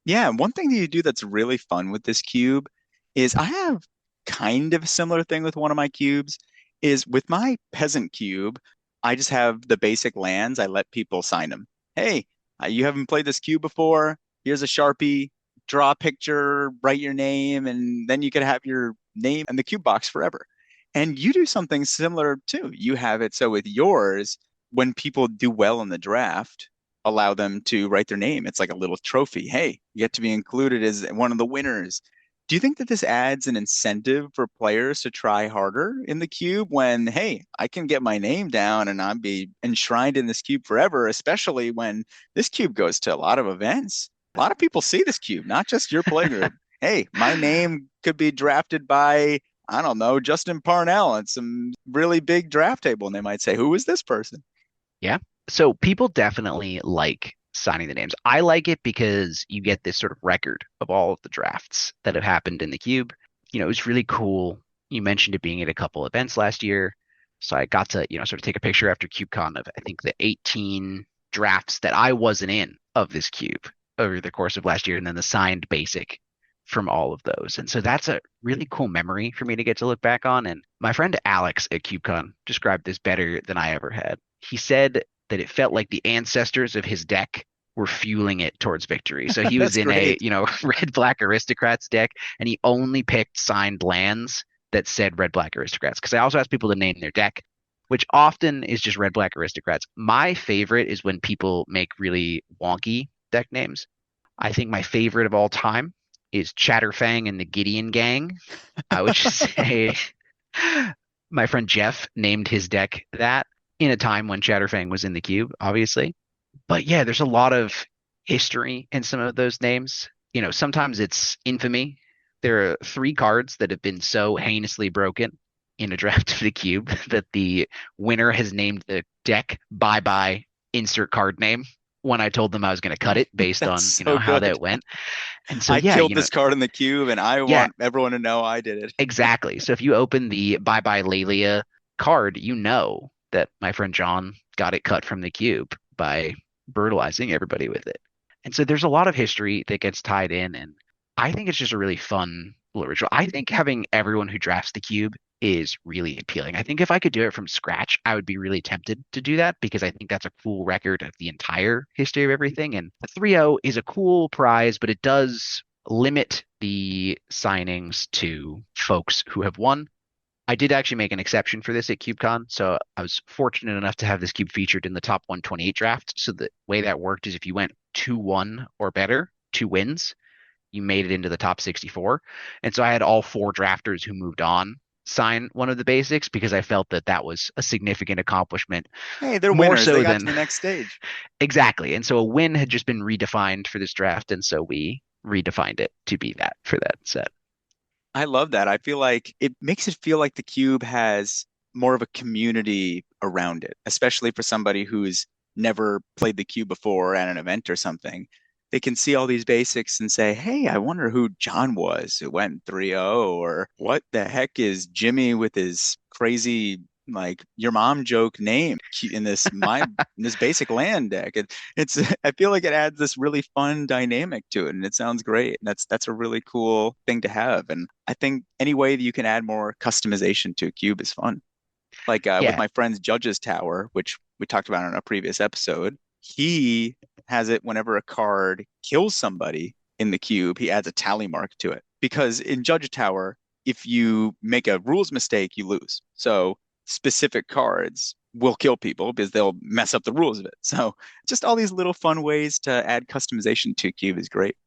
Yeah, one thing that you do that's really fun with this cube is I have kind of a similar thing with one of my cubes is with my peasant cube, I just have the basic lands. I let people sign them. Hey, you haven't played this cube before. Here's a Sharpie, draw a picture, write your name, and then you could have your name in the cube box forever. And you do something similar too. You have it so with yours, when people do well in the draft, allow them to write their name. It's like a little trophy. Hey, you get to be included as one of the winners. Do you think that this adds an incentive for players to try harder in the cube when, hey, I can get my name down and I'll be enshrined in this cube forever, especially when this cube goes to a lot of events? A lot of people see this cube, not just your playgroup. Hey, my name could be drafted by, I don't know, Justin Parnell at some really big draft table. And they might say, who is this person? Yeah. So people definitely like signing the names. I like it because you get this sort of record of all of the drafts that have happened in the cube. It was really cool. You mentioned it being at a couple events last year. So I got to, sort of take a picture after CubeCon of I think the 18 drafts that I wasn't in of this cube over the course of last year, and then the signed basic from all of those. And so that's a really cool memory for me to get to look back on. And my friend Alex at KubeCon described this better than I ever had. He said that it felt like the ancestors of his deck were fueling it towards victory. So he was That's in a, great. red black aristocrats deck, and he only picked signed lands that said red black aristocrats. Because I also asked people to name their deck, which often is just red black aristocrats. My favorite is when people make really wonky deck names. I think my favorite of all time is Chatterfang and the Gideon Gang. I would just say my friend Jeff named his deck that in a time when Chatterfang was in the cube, obviously. But yeah, there's a lot of history in some of those names. Sometimes it's infamy. There are three cards that have been so heinously broken in a draft of the cube that the winner has named the deck Bye Bye Insert Card Name when I told them I was going to cut it based That's on, so how good. that went. And so I yeah, killed this card in the cube, and I yeah, want everyone to know I did it. exactly. So if you open the Bye Bye Lelia card, you know that my friend John got it cut from the cube by brutalizing everybody with it. And so there's a lot of history that gets tied in, and I think it's just a really fun little ritual. I think having everyone who drafts the cube is really appealing. I think if I could do it from scratch, I would be really tempted to do that because I think that's a cool record of the entire history of everything. And the 3-0 is a cool prize, but it does limit the signings to folks who have won. I did actually make an exception for this at KubeCon, so I was fortunate enough to have this cube featured in the top 128 draft. So the way that worked is if you went 2-1 or better, two wins, you made it into the top 64. And so I had all four drafters who moved on sign one of the basics because I felt that that was a significant accomplishment, Hey, they're more winners. They so got to than the next stage. exactly. And so a win had just been redefined for this draft, and so we redefined it to be that for that set. I love that. I feel like it makes it feel like the cube has more of a community around it, especially for somebody who's never played the cube before at an event or something. They can see all these basics and say, "Hey, I wonder who John was who went 3-0, or what the heck is Jimmy with his crazy like your mom joke name in this basic land deck." It's I feel like it adds this really fun dynamic to it, and it sounds great. And that's a really cool thing to have. And I think any way that you can add more customization to a cube is fun. Like with Yeah. my friend's Judge's Tower, which we talked about in a previous episode, he has it whenever a card kills somebody in the cube, he adds a tally mark to it. Because in Judge's Tower, if you make a rules mistake, you lose. So specific cards will kill people because they'll mess up the rules of it. So just all these little fun ways to add customization to a cube is great.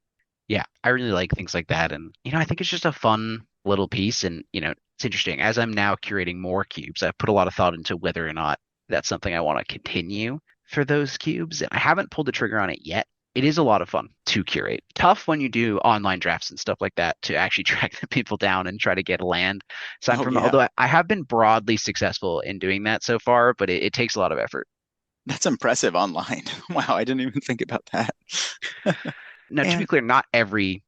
Yeah, I really like things like that. And, I think it's just a fun little piece. And, it's interesting. As I'm now curating more cubes, I've put a lot of thought into whether or not that's something I want to continue for those cubes. And I haven't pulled the trigger on it yet. It is a lot of fun to curate. Tough when you do online drafts and stuff like that to actually track the people down and try to get a land signed Oh from. yeah, Although I have been broadly successful in doing that so far, but it takes a lot of effort. that's impressive online. Wow, I didn't even think about that. Now, to be And clear, not every,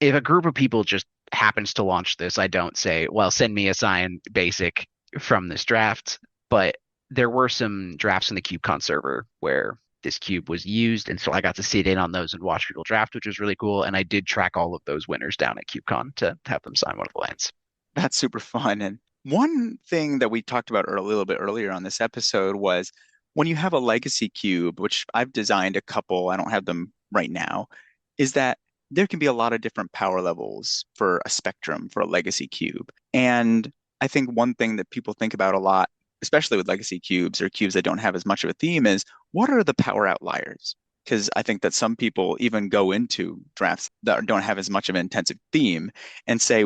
if a group of people just happens to launch this, I don't say, well, send me a signed basic from this draft. But there were some drafts in the KubeCon server where this cube was used. And so I got to sit in on those and watch people draft, which was really cool. And I did track all of those winners down at KubeCon to have them sign one of the lands. that's super fun. And one thing that we talked about a little bit earlier on this episode was when you have a legacy cube, which I've designed a couple, I don't have them right now, is that there can be a lot of different power levels for a spectrum for a legacy cube. And I think one thing that people think about a lot, especially with legacy cubes or cubes that don't have as much of a theme, is what are the power outliers? Because I think that some people even go into drafts that don't have as much of an intensive theme and say,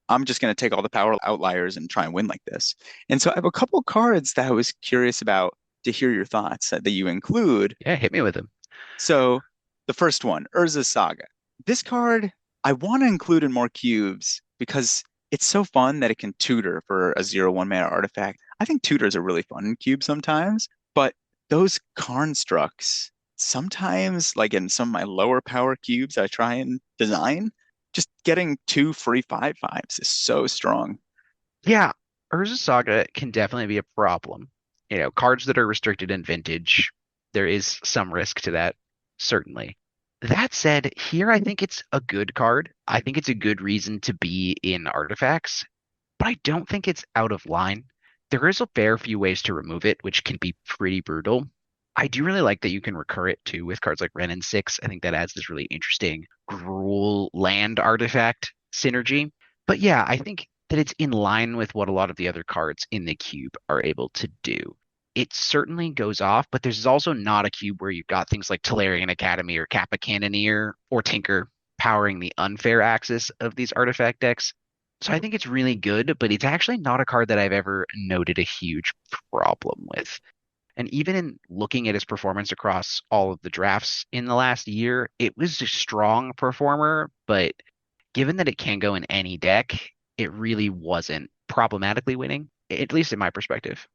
I'm just going to take all the power outliers and try and win like this. And so I have a couple cards that I was curious about to hear your thoughts that you include. Yeah, hit me with them. So the first one, Urza's Saga. This card I want to include in more cubes because it's so fun that it can tutor for a 0/1 mana artifact. I think tutors are really fun in cubes sometimes, but those constructs sometimes, like in some of my lower power cubes I try and design, just getting two free 5/5s is so strong. Yeah, Urza Saga can definitely be a problem. Cards that are restricted in vintage. There is some risk to that, certainly. That said, here I think it's a good card. I think it's a good reason to be in artifacts, but I don't think it's out of line. There is a fair few ways to remove it, which can be pretty brutal. I do really like that you can recur it too with cards like Ren and Six. I think that adds this really interesting Gruul land artifact synergy. But yeah, I think that it's in line with what a lot of the other cards in the cube are able to do. It certainly goes off, but there's also not a cube where you've got things like Tolarian Academy or Kappa Cannoneer or Tinker powering the unfair axis of these artifact decks. So I think it's really good, but it's actually not a card that I've ever noted a huge problem with. And even in looking at his performance across all of the drafts in the last year, it was a strong performer, but given that it can go in any deck, it really wasn't problematically winning, at least in my perspective.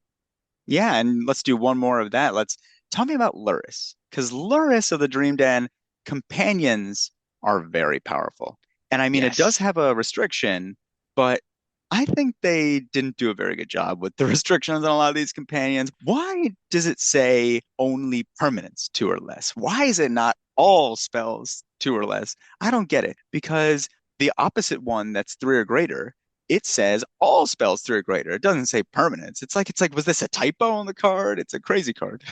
Yeah, and let's do one more of that. Let's tell me about Luris, because Luris of the Dream Den companions are very powerful. And I mean, it does Yes. have a restriction, but I think they didn't do a very good job with the restrictions on a lot of these companions. Why does it say only permanents two or less? Why is it not all spells two or less? I don't get it because the opposite one that's three or greater it says all spells three or greater. It doesn't say permanence. It's like, was this a typo on the card? It's a crazy card.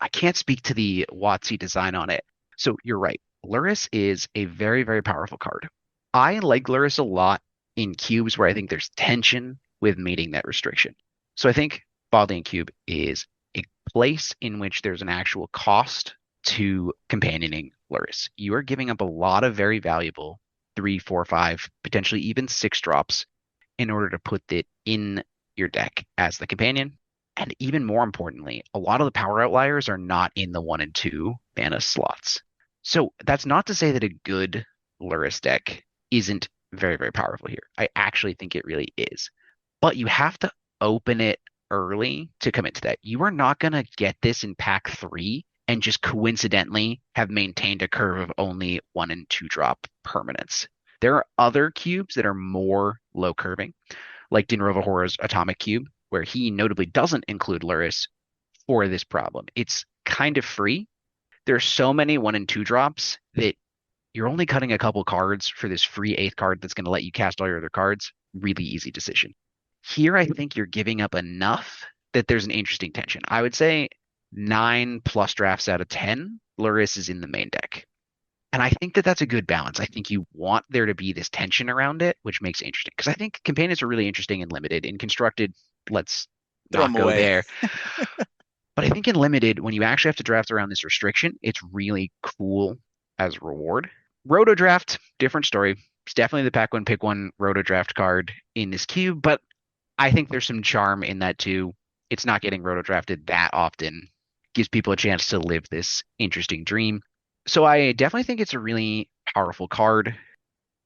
I can't speak to the WotC design on it. So you're right. Luris is a very, very powerful card. I like Luris a lot in cubes where I think there's tension with meeting that restriction. So I think Bodleian Cube is a place in which there's an actual cost to companioning Luris. You are giving up a lot of very valuable three, four, five, potentially even six drops in order to put it in your deck as the companion. And even more importantly, a lot of the power outliers are not in the one and two mana slots. So that's not to say that a good Luris deck isn't very, very powerful here. I actually think it really is. But you have to open it early to commit to that. You are not going to get this in pack three and just coincidentally have maintained a curve of only one and two drop permanents. There are other cubes that are more low curving, like Dinrova Hora's Atomic Cube, where he notably doesn't include Luris for this problem. It's kind of free. There's so many one and two drops that you're only cutting a couple cards for this free eighth card that's going to let you cast all your other cards. Really easy decision. Here, I think you're giving up enough that there's an interesting tension. I would say 9+ drafts out of 10, Luris is in the main deck. And I think that that's a good balance. I think you want there to be this tension around it, which makes it interesting. Because I think companions are really interesting in limited. In constructed, let's Throw not them go away. there. But I think in limited, when you actually have to draft around this restriction, it's really cool as a reward. Roto draft, different story. It's definitely the pack one, pick one roto draft card in this cube, but I think there's some charm in that too. It's not getting roto drafted that often. Gives people a chance to live this interesting dream. So I definitely think it's a really powerful card,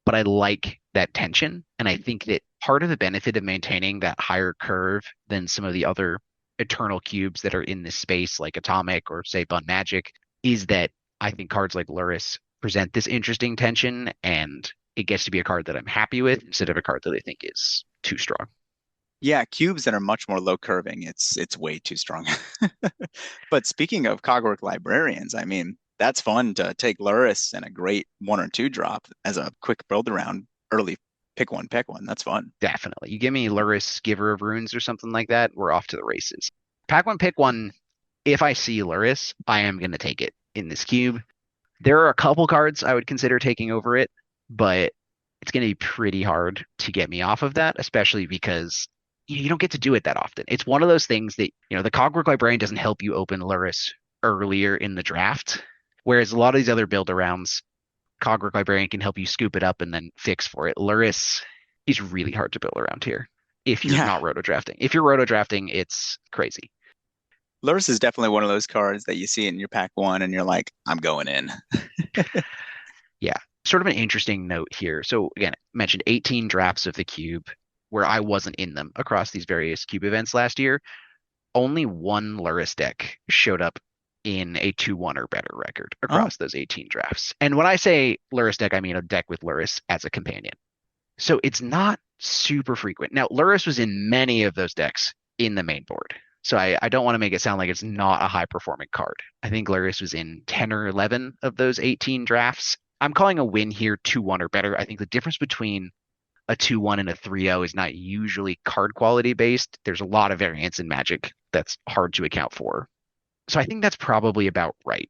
but I like that tension. And I think that part of the benefit of maintaining that higher curve than some of the other eternal cubes that are in this space, like Atomic or say Bun Magic, is that I think cards like Luris present this interesting tension and it gets to be a card that I'm happy with instead of a card that I think is too strong. Yeah, cubes that are much more low curving. It's way too strong. But speaking of Cogwork Librarians, I mean, that's fun to take Luris and a great one or two drop as a quick build around early pick one. That's fun. Definitely. You give me Luris, Giver of Runes or something like that, we're off to the races. Pack one, pick one. If I see Luris, I am going to take it in this cube. There are a couple cards I would consider taking over it, but it's going to be pretty hard to get me off of that, especially because you don't get to do it that often. It's one of those things that, the Cogwork Librarian doesn't help you open Luris earlier in the draft, whereas a lot of these other build arounds, Cogwork Librarian can help you scoop it up and then fix for it. Luris is really hard to build around here if you're Yeah, not roto drafting. If you're roto drafting, it's crazy. Luris is definitely one of those cards that you see in your pack one and you're like, I'm going in. Yeah. Sort of an interesting note here. So again, I mentioned 18 drafts of the cube where I wasn't in them across these various cube events last year. Only one Luris deck showed up in a 2-1 or better record Oh, across those 18 drafts. And when I say Luris deck, I mean a deck with Luris as a companion. So it's not super frequent. Now, Luris was in many of those decks in the main board. So I don't want to make it sound like it's not a high performing card. I think Luris was in 10 or 11 of those 18 drafts. I'm calling a win here 2-1 or better. I think the difference between a 2-1 and a 3-0 is not usually card quality based. There's a lot of variance in Magic that's hard to account for. So I think that's probably about right.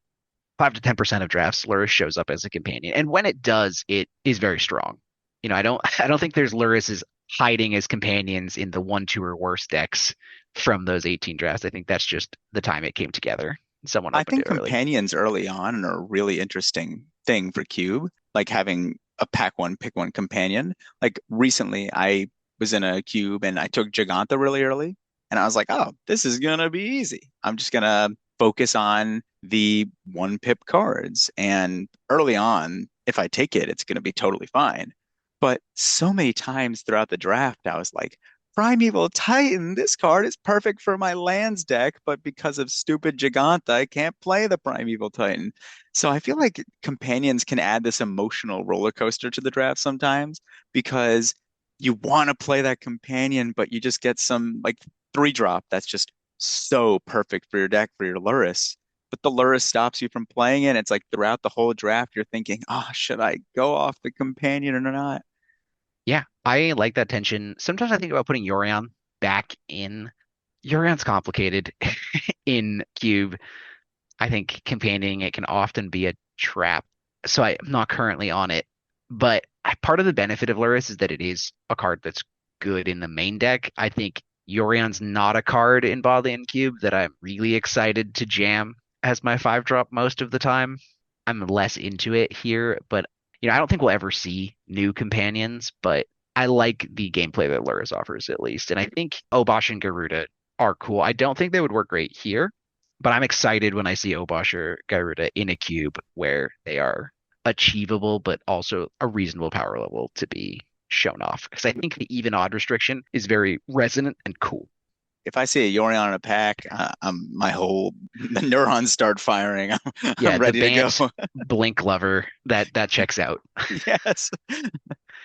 5 to 10% of drafts, Luris shows up as a companion. And when it does, it is very strong. I don't think there's Luris hiding as companions in the 1, 2 or worse decks from those 18 drafts. I think that's just the time it came together. Someone I opened think it early. companions early on are a really interesting thing for Cube, like having a pack one, pick one companion. Like recently, I was in a cube and I took Giganta really early, and I was like, oh, this is gonna be easy. I'm just gonna focus on the one pip cards. And early on, if I take it, it's gonna be totally fine. But so many times throughout the draft, I was like, Primeval Titan, this card is perfect for my lands deck, but because of stupid Giganta, I can't play the Primeval Titan. So I feel like companions can add this emotional roller coaster to the draft sometimes because you want to play that companion, but you just get some like 3 drop that's just so perfect for your deck for your Lurrus. But the Lurrus stops you from playing it. It's like throughout the whole draft, you're thinking, oh, should I go off the companion or not? Yeah, I like that tension. Sometimes I think about putting Yorion back in. Yorion's complicated in Cube. I think campaigning it can often be a trap. So I'm not currently on it. But part of the benefit of Luris is that it is a card that's good in the main deck. I think Yorion's not a card in Bodleian Cube that I'm really excited to jam as my 5 drop most of the time. I'm less into it here, but I don't think we'll ever see new companions, but I like the gameplay that Luris offers at least. And I think Obosh and Garuda are cool. I don't think they would work great here, but I'm excited when I see Obosh or Garuda in a cube where they are achievable, but also a reasonable power level to be shown off. Because I think the even odd restriction is very resonant and cool. If I see a Yorion in a pack, my whole the neurons start firing. I'm Yeah, the ready to go. Bant Blink Lover, that checks out. Yes.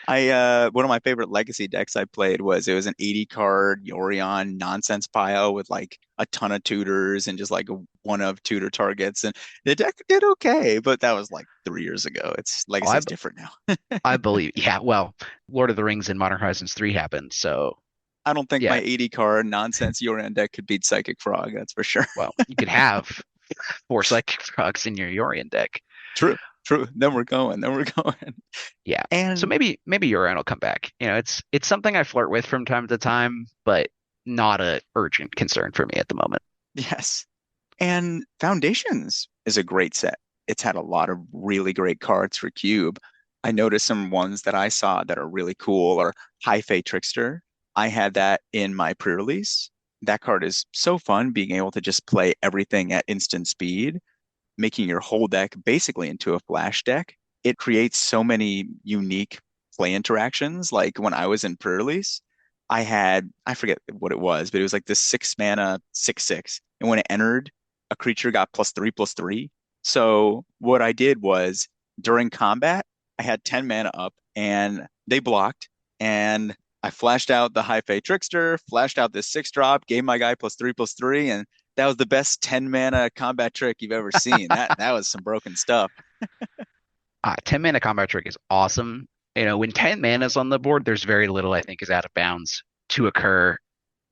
I one of my favorite legacy decks I played was it was an 80 card Yorion nonsense pile with like a ton of tutors and just like one of tutor targets. And the deck did okay, but that was like 3 years ago. It's Oh, I legacy's different now. I believe, yeah, well, Lord of the Rings and Modern Horizons 3 happened, so I don't think my yeah, 80 card nonsense Yorion deck could beat Psychic Frog, that's for sure. well, you could have 4 Psychic Frogs in your Yorion deck. True, true. Then we're going. Then we're going. Yeah. So And maybe Yorion will come back. It's something I flirt with from time to time, but not a urgent concern for me at the moment. yes. And Foundations is a great set. It's had a lot of really great cards for Cube. I noticed some ones that I saw that are really cool or High Fate Trickster. I had that in my pre-release. That card is so fun being able to just play everything at instant speed, making your whole deck basically into a flash deck. It creates so many unique play interactions. Like when I was in pre-release, I forget what it was, but it was like this 6 mana 6/6. And when it entered, a creature got +3/+3. So what I did was during combat, I had 10 mana up and they blocked. And I flashed out the High Fate Trickster, flashed out this 6 drop, gave my guy +3/+3, and that was the best 10 mana combat trick you've ever seen. That was some broken stuff. 10 mana combat trick is awesome. When 10 mana is on the board, there's very little I think is out of bounds to occur,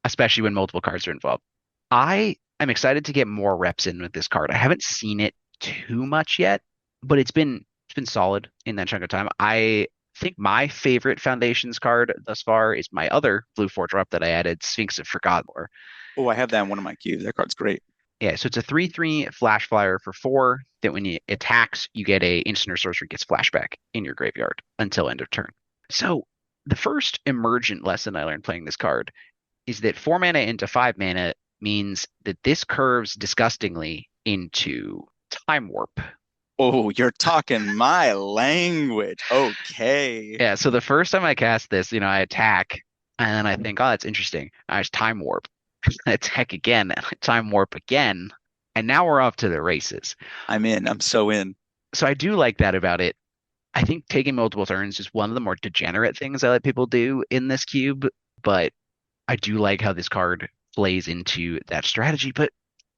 especially when multiple cards are involved. I am excited to get more reps in with this card. I haven't seen it too much yet, but it's been solid in that chunk of time. I think my favorite Foundations card thus far is my other blue 4 drop that I added, Sphinx of Forgotten. Oh, I have that in one of my cubes. That card's great. Yeah, so it's a 3/3 flash flyer for 4 that when it attacks, you get a instant or sorcery gets flashback in your graveyard until end of turn. So the first emergent lesson I learned playing this card is that 4 mana into 5 mana means that this curves disgustingly into time warp. Oh, you're talking my language. Okay. Yeah, so the first time I cast this, I attack and then I think, oh, that's interesting. I just time warp. I attack again, time warp again, and now we're off to the races. I'm in. I'm so in. So I do like that about it. I think taking multiple turns is one of the more degenerate things I let people do in this cube, but I do like how this card plays into that strategy. But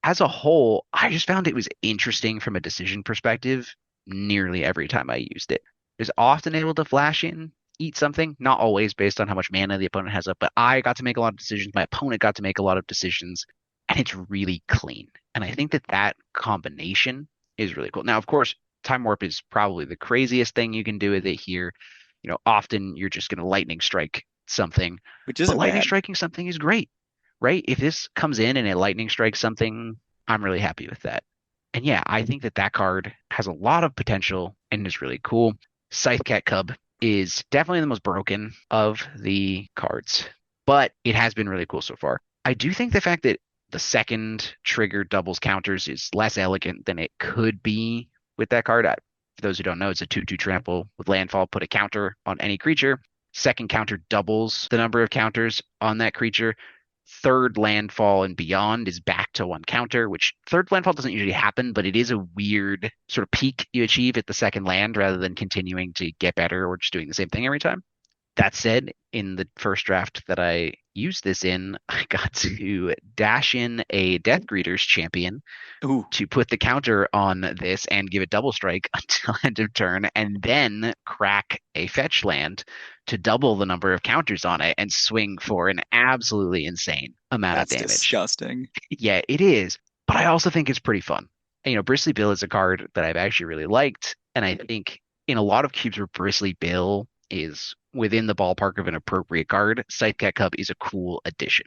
as a whole, I just found it was interesting from a decision perspective nearly every time I used it. It was often able to flash in, eat something, not always based on how much mana the opponent has up, but I got to make a lot of decisions. My opponent got to make a lot of decisions, and it's really clean. And I think that that combination is really cool. Now, of course, Time Warp is probably the craziest thing you can do with it here. Often you're just going to lightning strike something, which but isn't lightning bad. striking something is great, right? If this comes in and it lightning strikes something, I'm really happy with that. And yeah, I think that that card has a lot of potential and is really cool. Scythecat Cub is definitely the most broken of the cards, but it has been really cool so far. I do think the fact that the second trigger doubles counters is less elegant than it could be with that card. For those who don't know, it's a 2/2 trample with landfall. Put a counter on any creature. Second counter doubles the number of counters on that creature. Third landfall and beyond is back to one counter, which third landfall doesn't usually happen, but it is a weird sort of peak you achieve at the second land rather than continuing to get better or just doing the same thing every time. That said, in the first draft that I used this in, I got to dash in a Death Greeters champion Ooh, to put the counter on this and give it double strike until end of turn, and then crack a fetch land to double the number of counters on it and swing for an absolutely insane amount of that's damage. disgusting. Yeah, it is, but I also think it's pretty fun. Bristly Bill is a card that I've actually really liked, and I think in a lot of cubes where Bristly Bill is within the ballpark of an appropriate card, Scythecat Cub is a cool addition.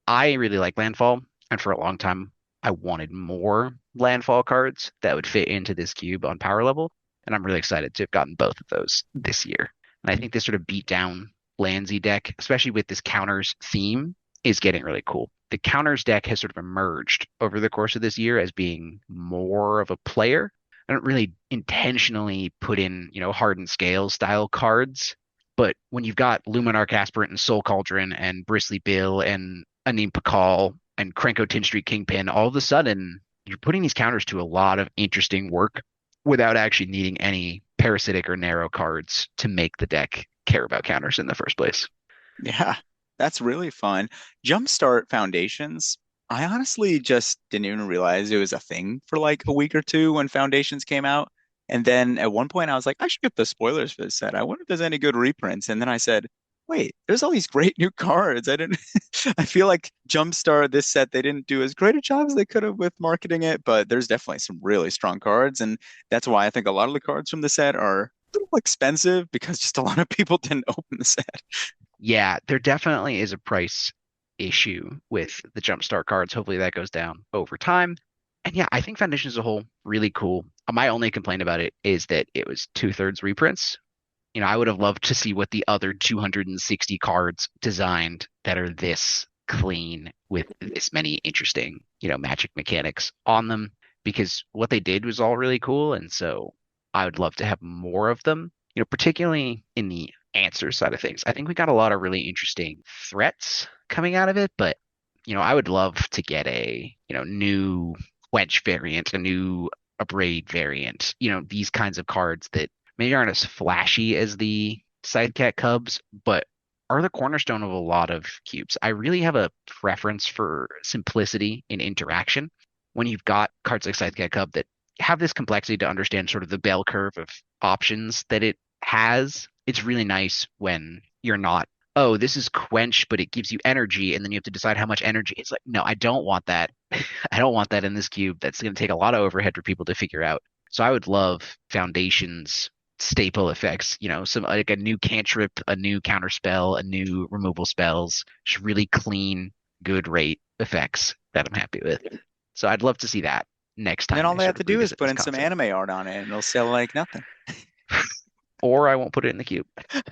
I really like Landfall, and for a long time, I wanted more Landfall cards that would fit into this cube on power level, and I'm really excited to have gotten both of those this year. And I think this sort of beat down Landsy deck, especially with this counters theme, is getting really cool. The counters deck has sort of emerged over the course of this year as being more of a player. I don't really intentionally put in, hardened scale style cards, but when you've got Luminarch Aspirant and Soul Cauldron and Bristly Bill and Anim Pakal and Krenko Tin Street Kingpin, all of a sudden you're putting these counters to a lot of interesting work without actually needing any parasitic or narrow cards to make the deck care about counters in the first place. Yeah, that's really fun. Jumpstart Foundations. I honestly just didn't even realize it was a thing for like a week or two when Foundations came out. And then at one point I was like, I should get the spoilers for this set. I wonder if there's any good reprints. And then I said, wait, there's all these great new cards. I didn't I feel like Jumpstart this set they didn't do as great a job as they could have with marketing it, but there's definitely some really strong cards. And that's why I think a lot of the cards from the set are a little expensive because just a lot of people didn't open the set. Yeah, there definitely is a price issue with the Jumpstart cards. Hopefully that goes down over time. And yeah, I think Foundation as a whole, really cool. My only complaint about it is that it was two-thirds reprints. I would have loved to see what the other 260 cards designed that are this clean with this many interesting, magic mechanics on them, because what they did was all really cool. And so I would love to have more of them, particularly in the answer side of things. I think we got a lot of really interesting threats coming out of it, but, I would love to get a, new quench variant, a new abrade variant, these kinds of cards that maybe aren't as flashy as the Sidecat Cubs, but are the cornerstone of a lot of cubes. I really have a preference for simplicity in interaction. When you've got cards like Sidecat Cub that have this complexity to understand sort of the bell curve of options that it has, it's really nice when you're not, oh, this is quench, but it gives you energy, and then you have to decide how much energy. It's like, no, I don't want that. I don't want that in this cube. That's going to take a lot of overhead for people to figure out. So I would love Foundations staple effects, some like a new cantrip, a new counter spell, a new removal spells, just really clean, good rate effects that I'm happy with. So I'd love to see that next And then time all they they have sort to of do is revisit put this in some concept. anime art on it and it'll sell like nothing. Or I won't put it in the queue.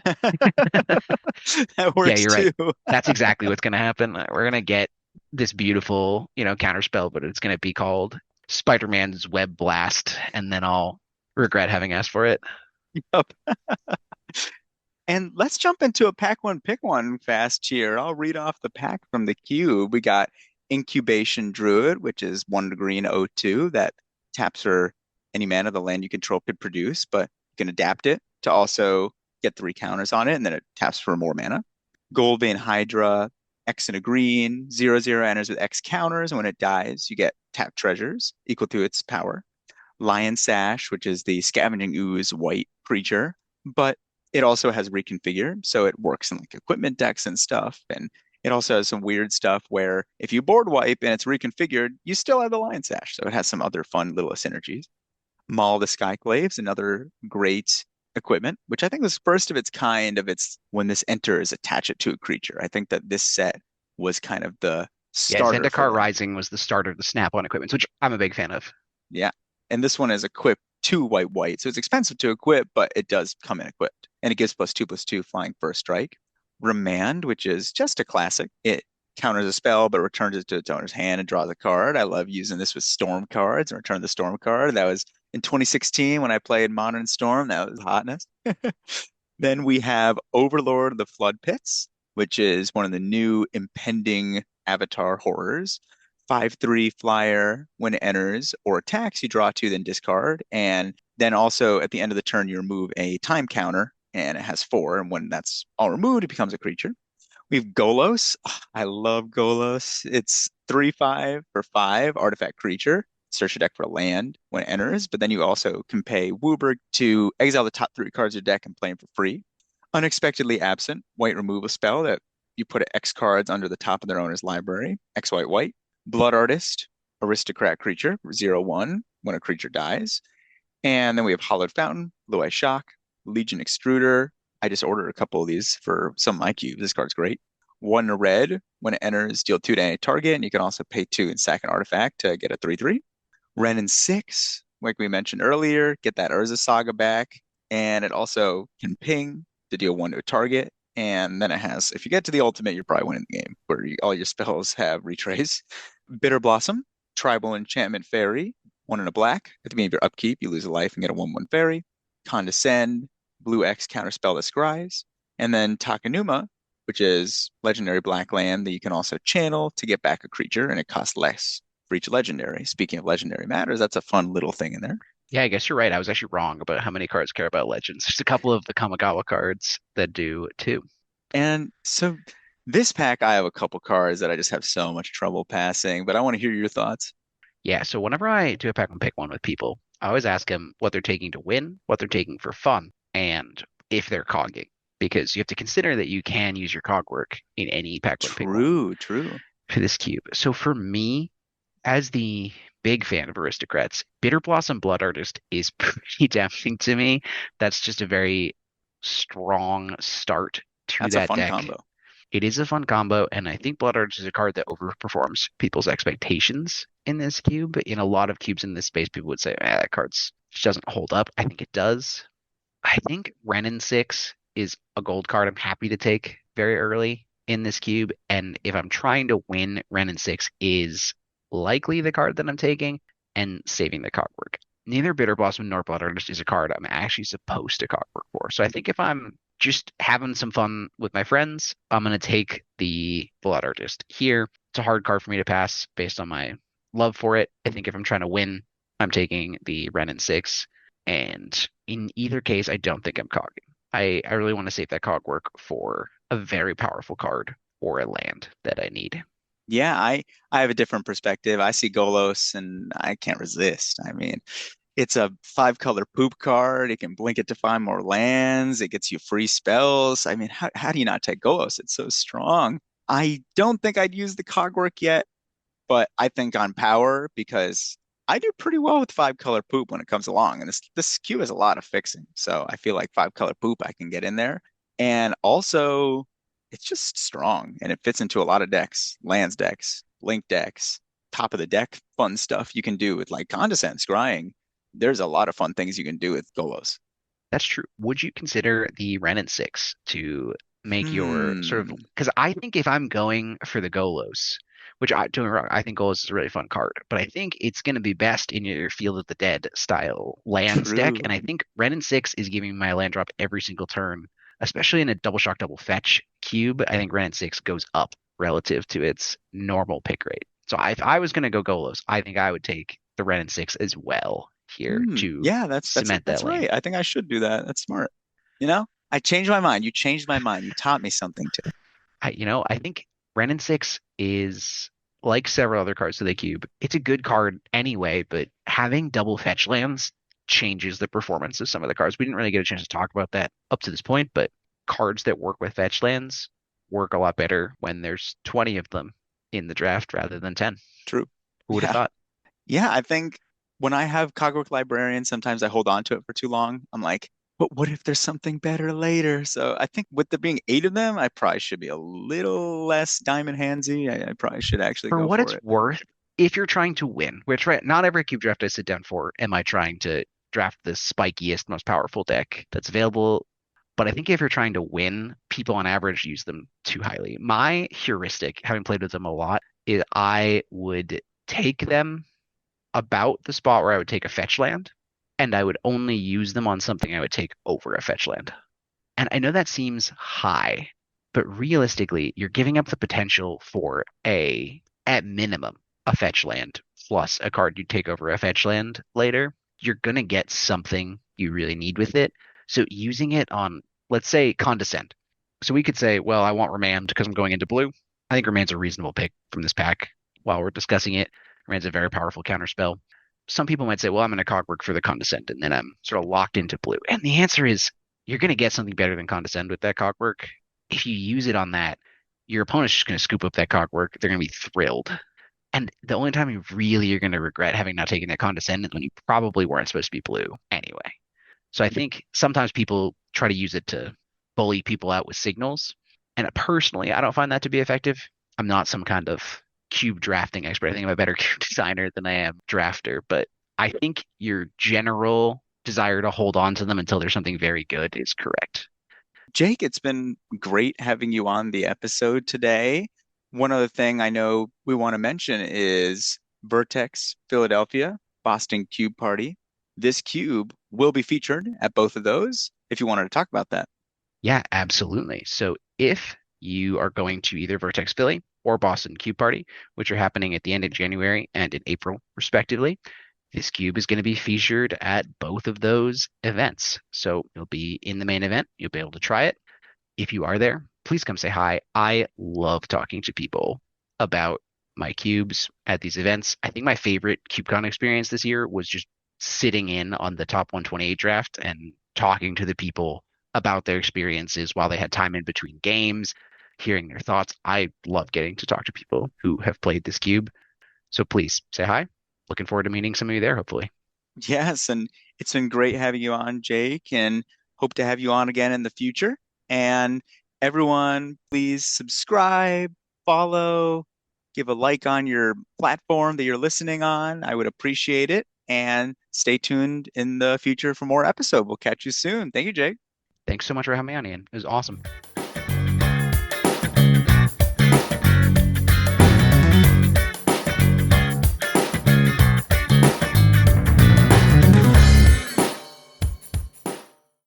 That Yeah, works you're right. too. That's exactly what's going to happen. We're going to get this beautiful, counter spell, but it's going to be called Spider-Man's Web Blast, and then I'll regret having asked for it. Yup. And let's jump into a pack one, pick one fast here. I'll read off the pack from the cube. We got Incubation Druid, which is 1 green O2 that taps for any mana the land you control could produce, but you can adapt it to also get 3 counters on it, and then it taps for more mana. Goldvein Hydra, X and a green, 0/0 enters with X counters, and when it dies, you get tap treasures equal to its power. Lion Sash, which is the scavenging ooze white creature, but it also has reconfigure, so it works in like equipment decks and stuff. And it also has some weird stuff where if you board wipe and it's reconfigured, you still have the Lion Sash. So it has some other fun little synergies. Maul the Skyclaves, another great equipment, which I think was first of its kind of its when this enters, attach it to a creature. I think that this set was kind of the Yeah, starter for Zendikar that. Rising was the start of the snap-on equipment, which I'm a big fan of. Yeah. And this one is equipped to white white. So it's expensive to equip, but it does come in equipped. And it gives +2/+2 flying first strike. Remand, which is just a classic. It counters a spell, but returns it to its owner's hand and draws a card. I love using this with storm cards and return the storm card. That was in 2016 when I played Modern Storm. That was hotness. Then we have Overlord of the Flood Pits, which is one of the new impending Avatar horrors. 5/3 flyer. When it enters or attacks, you draw two, then discard. And then also at the end of the turn, you remove a time counter, and it has four. And when that's all removed, it becomes a creature. We have Golos. I love Golos. It's 3/5 for 5 artifact creature. Search your deck for a land when it enters, but then you also can pay Wooburg to exile the top three cards of your deck and play them for free. Unexpectedly absent, white removal spell that you put X cards under the top of their owner's library. X white white. Blood Artist, aristocrat creature, 0/1 when a creature dies. And then we have Hollowed Fountain, Blue Eye Shock, Legion Extruder. I just ordered a couple of these for some of my cubes. This card's great. One red, when it enters, deal two to any target, and you can also pay two and sack an artifact to get a 3/3. Ren and 6, like we mentioned earlier, get that Urza Saga back, and it also can ping to deal one to a target. And then it has, if you get to the ultimate, you're probably winning the game, where all your spells have retrace. Bitter Blossom, Tribal Enchantment Fairy, one in a black. At the beginning of your upkeep, you lose a life and get a 1/1 fairy. Condescend, blue X counterspell the scries. And then Takanuma, which is legendary black land that you can also channel to get back a creature, and it costs less for each legendary. Speaking of legendary matters, that's a fun little thing in there. Yeah, I guess you're right. I was actually wrong about how many cards care about legends. There's a couple of the Kamigawa cards that do too. And so this pack, I have a couple cards that I just have so much trouble passing, but I want to hear your thoughts. Yeah, so whenever I do a pack and pick one with people, I always ask them what they're taking to win, what they're taking for fun, and if they're cogging. Because you have to consider that you can use your cog work in any pack one pick one True, true. for this cube. So for me, as the big fan of aristocrats, Bitter Blossom Blood Artist is pretty tempting to me. That's just a very strong start to That's a that fun deck. combo. It is a fun combo, and I think Blood Artist is a card that overperforms people's expectations in this cube. In a lot of cubes in this space, people would say, that card's just doesn't hold up. I think it does. I think Renin 6 is a gold card I'm happy to take very early in this cube. And if I'm trying to win, Renin 6 is likely the card that I'm taking and saving the cogwork. Neither Bitter Blossom nor Blood Artist is a card I'm actually supposed to cogwork for. So I think if I'm just having some fun with my friends, I'm going to take the Blood Artist here. It's a hard card for me to pass based on my love for it. I think if I'm trying to win, I'm taking the Renin 6. And in either case, I don't think I'm cogging. I really want to save that cog work for a very powerful card or a land that I need. Yeah, I have a different perspective. I see Golos and I can't resist. I mean, it's a 5 color poop card. It can blink it to find more lands. It gets you free spells. I mean, how do you not take Golos? It's so strong. I don't think I'd use the cogwork yet, but I think on power because I do pretty well with 5 color poop when it comes along. And this queue has a lot of fixing. So I feel like 5 color poop I can get in there. And also it's just strong and it fits into a lot of decks, lands decks, link decks, top of the deck fun stuff you can do with like Condescend, Scrying. There's a lot of fun things you can do with Golos. That's true. Would you consider the Renin 6 to make your sort of Hmm, because I think if I'm going for the Golos, which I don't get me wrong, I think Golos is a really fun card, but I think it's going to be best in your Field of the Dead style lands deck, and true. I think Renin 6 is giving my land drop every single turn, especially in a double shock, double fetch cube. I think Renin 6 goes up relative to its normal pick rate. So if I was going to go Golos, I think I would take the Renin 6 as well here to Yeah, cement that that's lane. right. I think I should do that. That's smart. You know, I changed my mind. You changed my mind. You taught me something today. I think Renin 6 is like several other cards to the cube. It's a good card anyway, but having double fetch lands changes the performance of some of the cards. We didn't really get a chance to talk about that up to this point, but cards that work with fetch lands work a lot better when there's 20 of them in the draft rather than 10. True. Who would have Yeah. thought? Yeah, I think when I have Cogwork Librarian, sometimes I hold on to it for too long. I'm like, but what if there's something better later? So I think with there being 8 of them, I probably should be a little less diamond handsy. I probably should actually For go what for it's it. worth, if you're trying to win, which right, not every cube draft I sit down for am I trying to draft the spikiest, most powerful deck that's available. But I think if you're trying to win, people on average use them too highly. My heuristic, having played with them a lot, is I would take them about the spot where I would take a fetch land, and I would only use them on something I would take over a fetch land. And I know that seems high, but realistically, you're giving up the potential for at minimum, a fetch land plus a card you take over a fetch land later. You're going to get something you really need with it. So using it on, let's say, Condescend. So we could say, well, I want Remand because I'm going into blue. I think Remand's a reasonable pick from this pack while we're discussing it. Remand's a very powerful counterspell. Some people might say, well, I'm going to Cogwork for the Condescend, and then I'm sort of locked into blue. And the answer is you're going to get something better than Condescend with that Cogwork. If you use it on that, your opponent's just going to scoop up that Cogwork. They're going to be thrilled. And the only time you really are going to regret having not taken that Condescend is when you probably weren't supposed to be blue anyway. So I think sometimes people try to use it to bully people out with signals. And personally, I don't find that to be effective. I'm not some kind of cube drafting expert. I think I'm a better cube designer than I am drafter. But I think your general desire to hold on to them until there's something very good is correct. Jake, it's been great having you on the episode today. One other thing I know we want to mention is Vertex Philadelphia, Boston Cube Party. This cube will be featured at both of those if you wanted to talk about that. Yeah, absolutely. So if you are going to either Vertex Philly or Boston Cube Party, which are happening at the end of January and in April, respectively, this cube is going to be featured at both of those events. So you'll be in the main event. You'll be able to try it. If you are there, please come say hi. I love talking to people about my cubes at these events. I think my favorite CubeCon experience this year was just sitting in on the top 128 draft and talking to the people about their experiences while they had time in between games, hearing their thoughts. I love getting to talk to people who have played this cube. So please say hi. Looking forward to meeting some of you there, hopefully. Yes, and it's been great having you on, Jake, and hope to have you on again in the future. And everyone, please subscribe, follow, give a like on your platform that you're listening on. I would appreciate it. And stay tuned in the future for more episode. We'll catch you soon. Thank you, Jake. Thanks so much for having me on, Ian. It was awesome.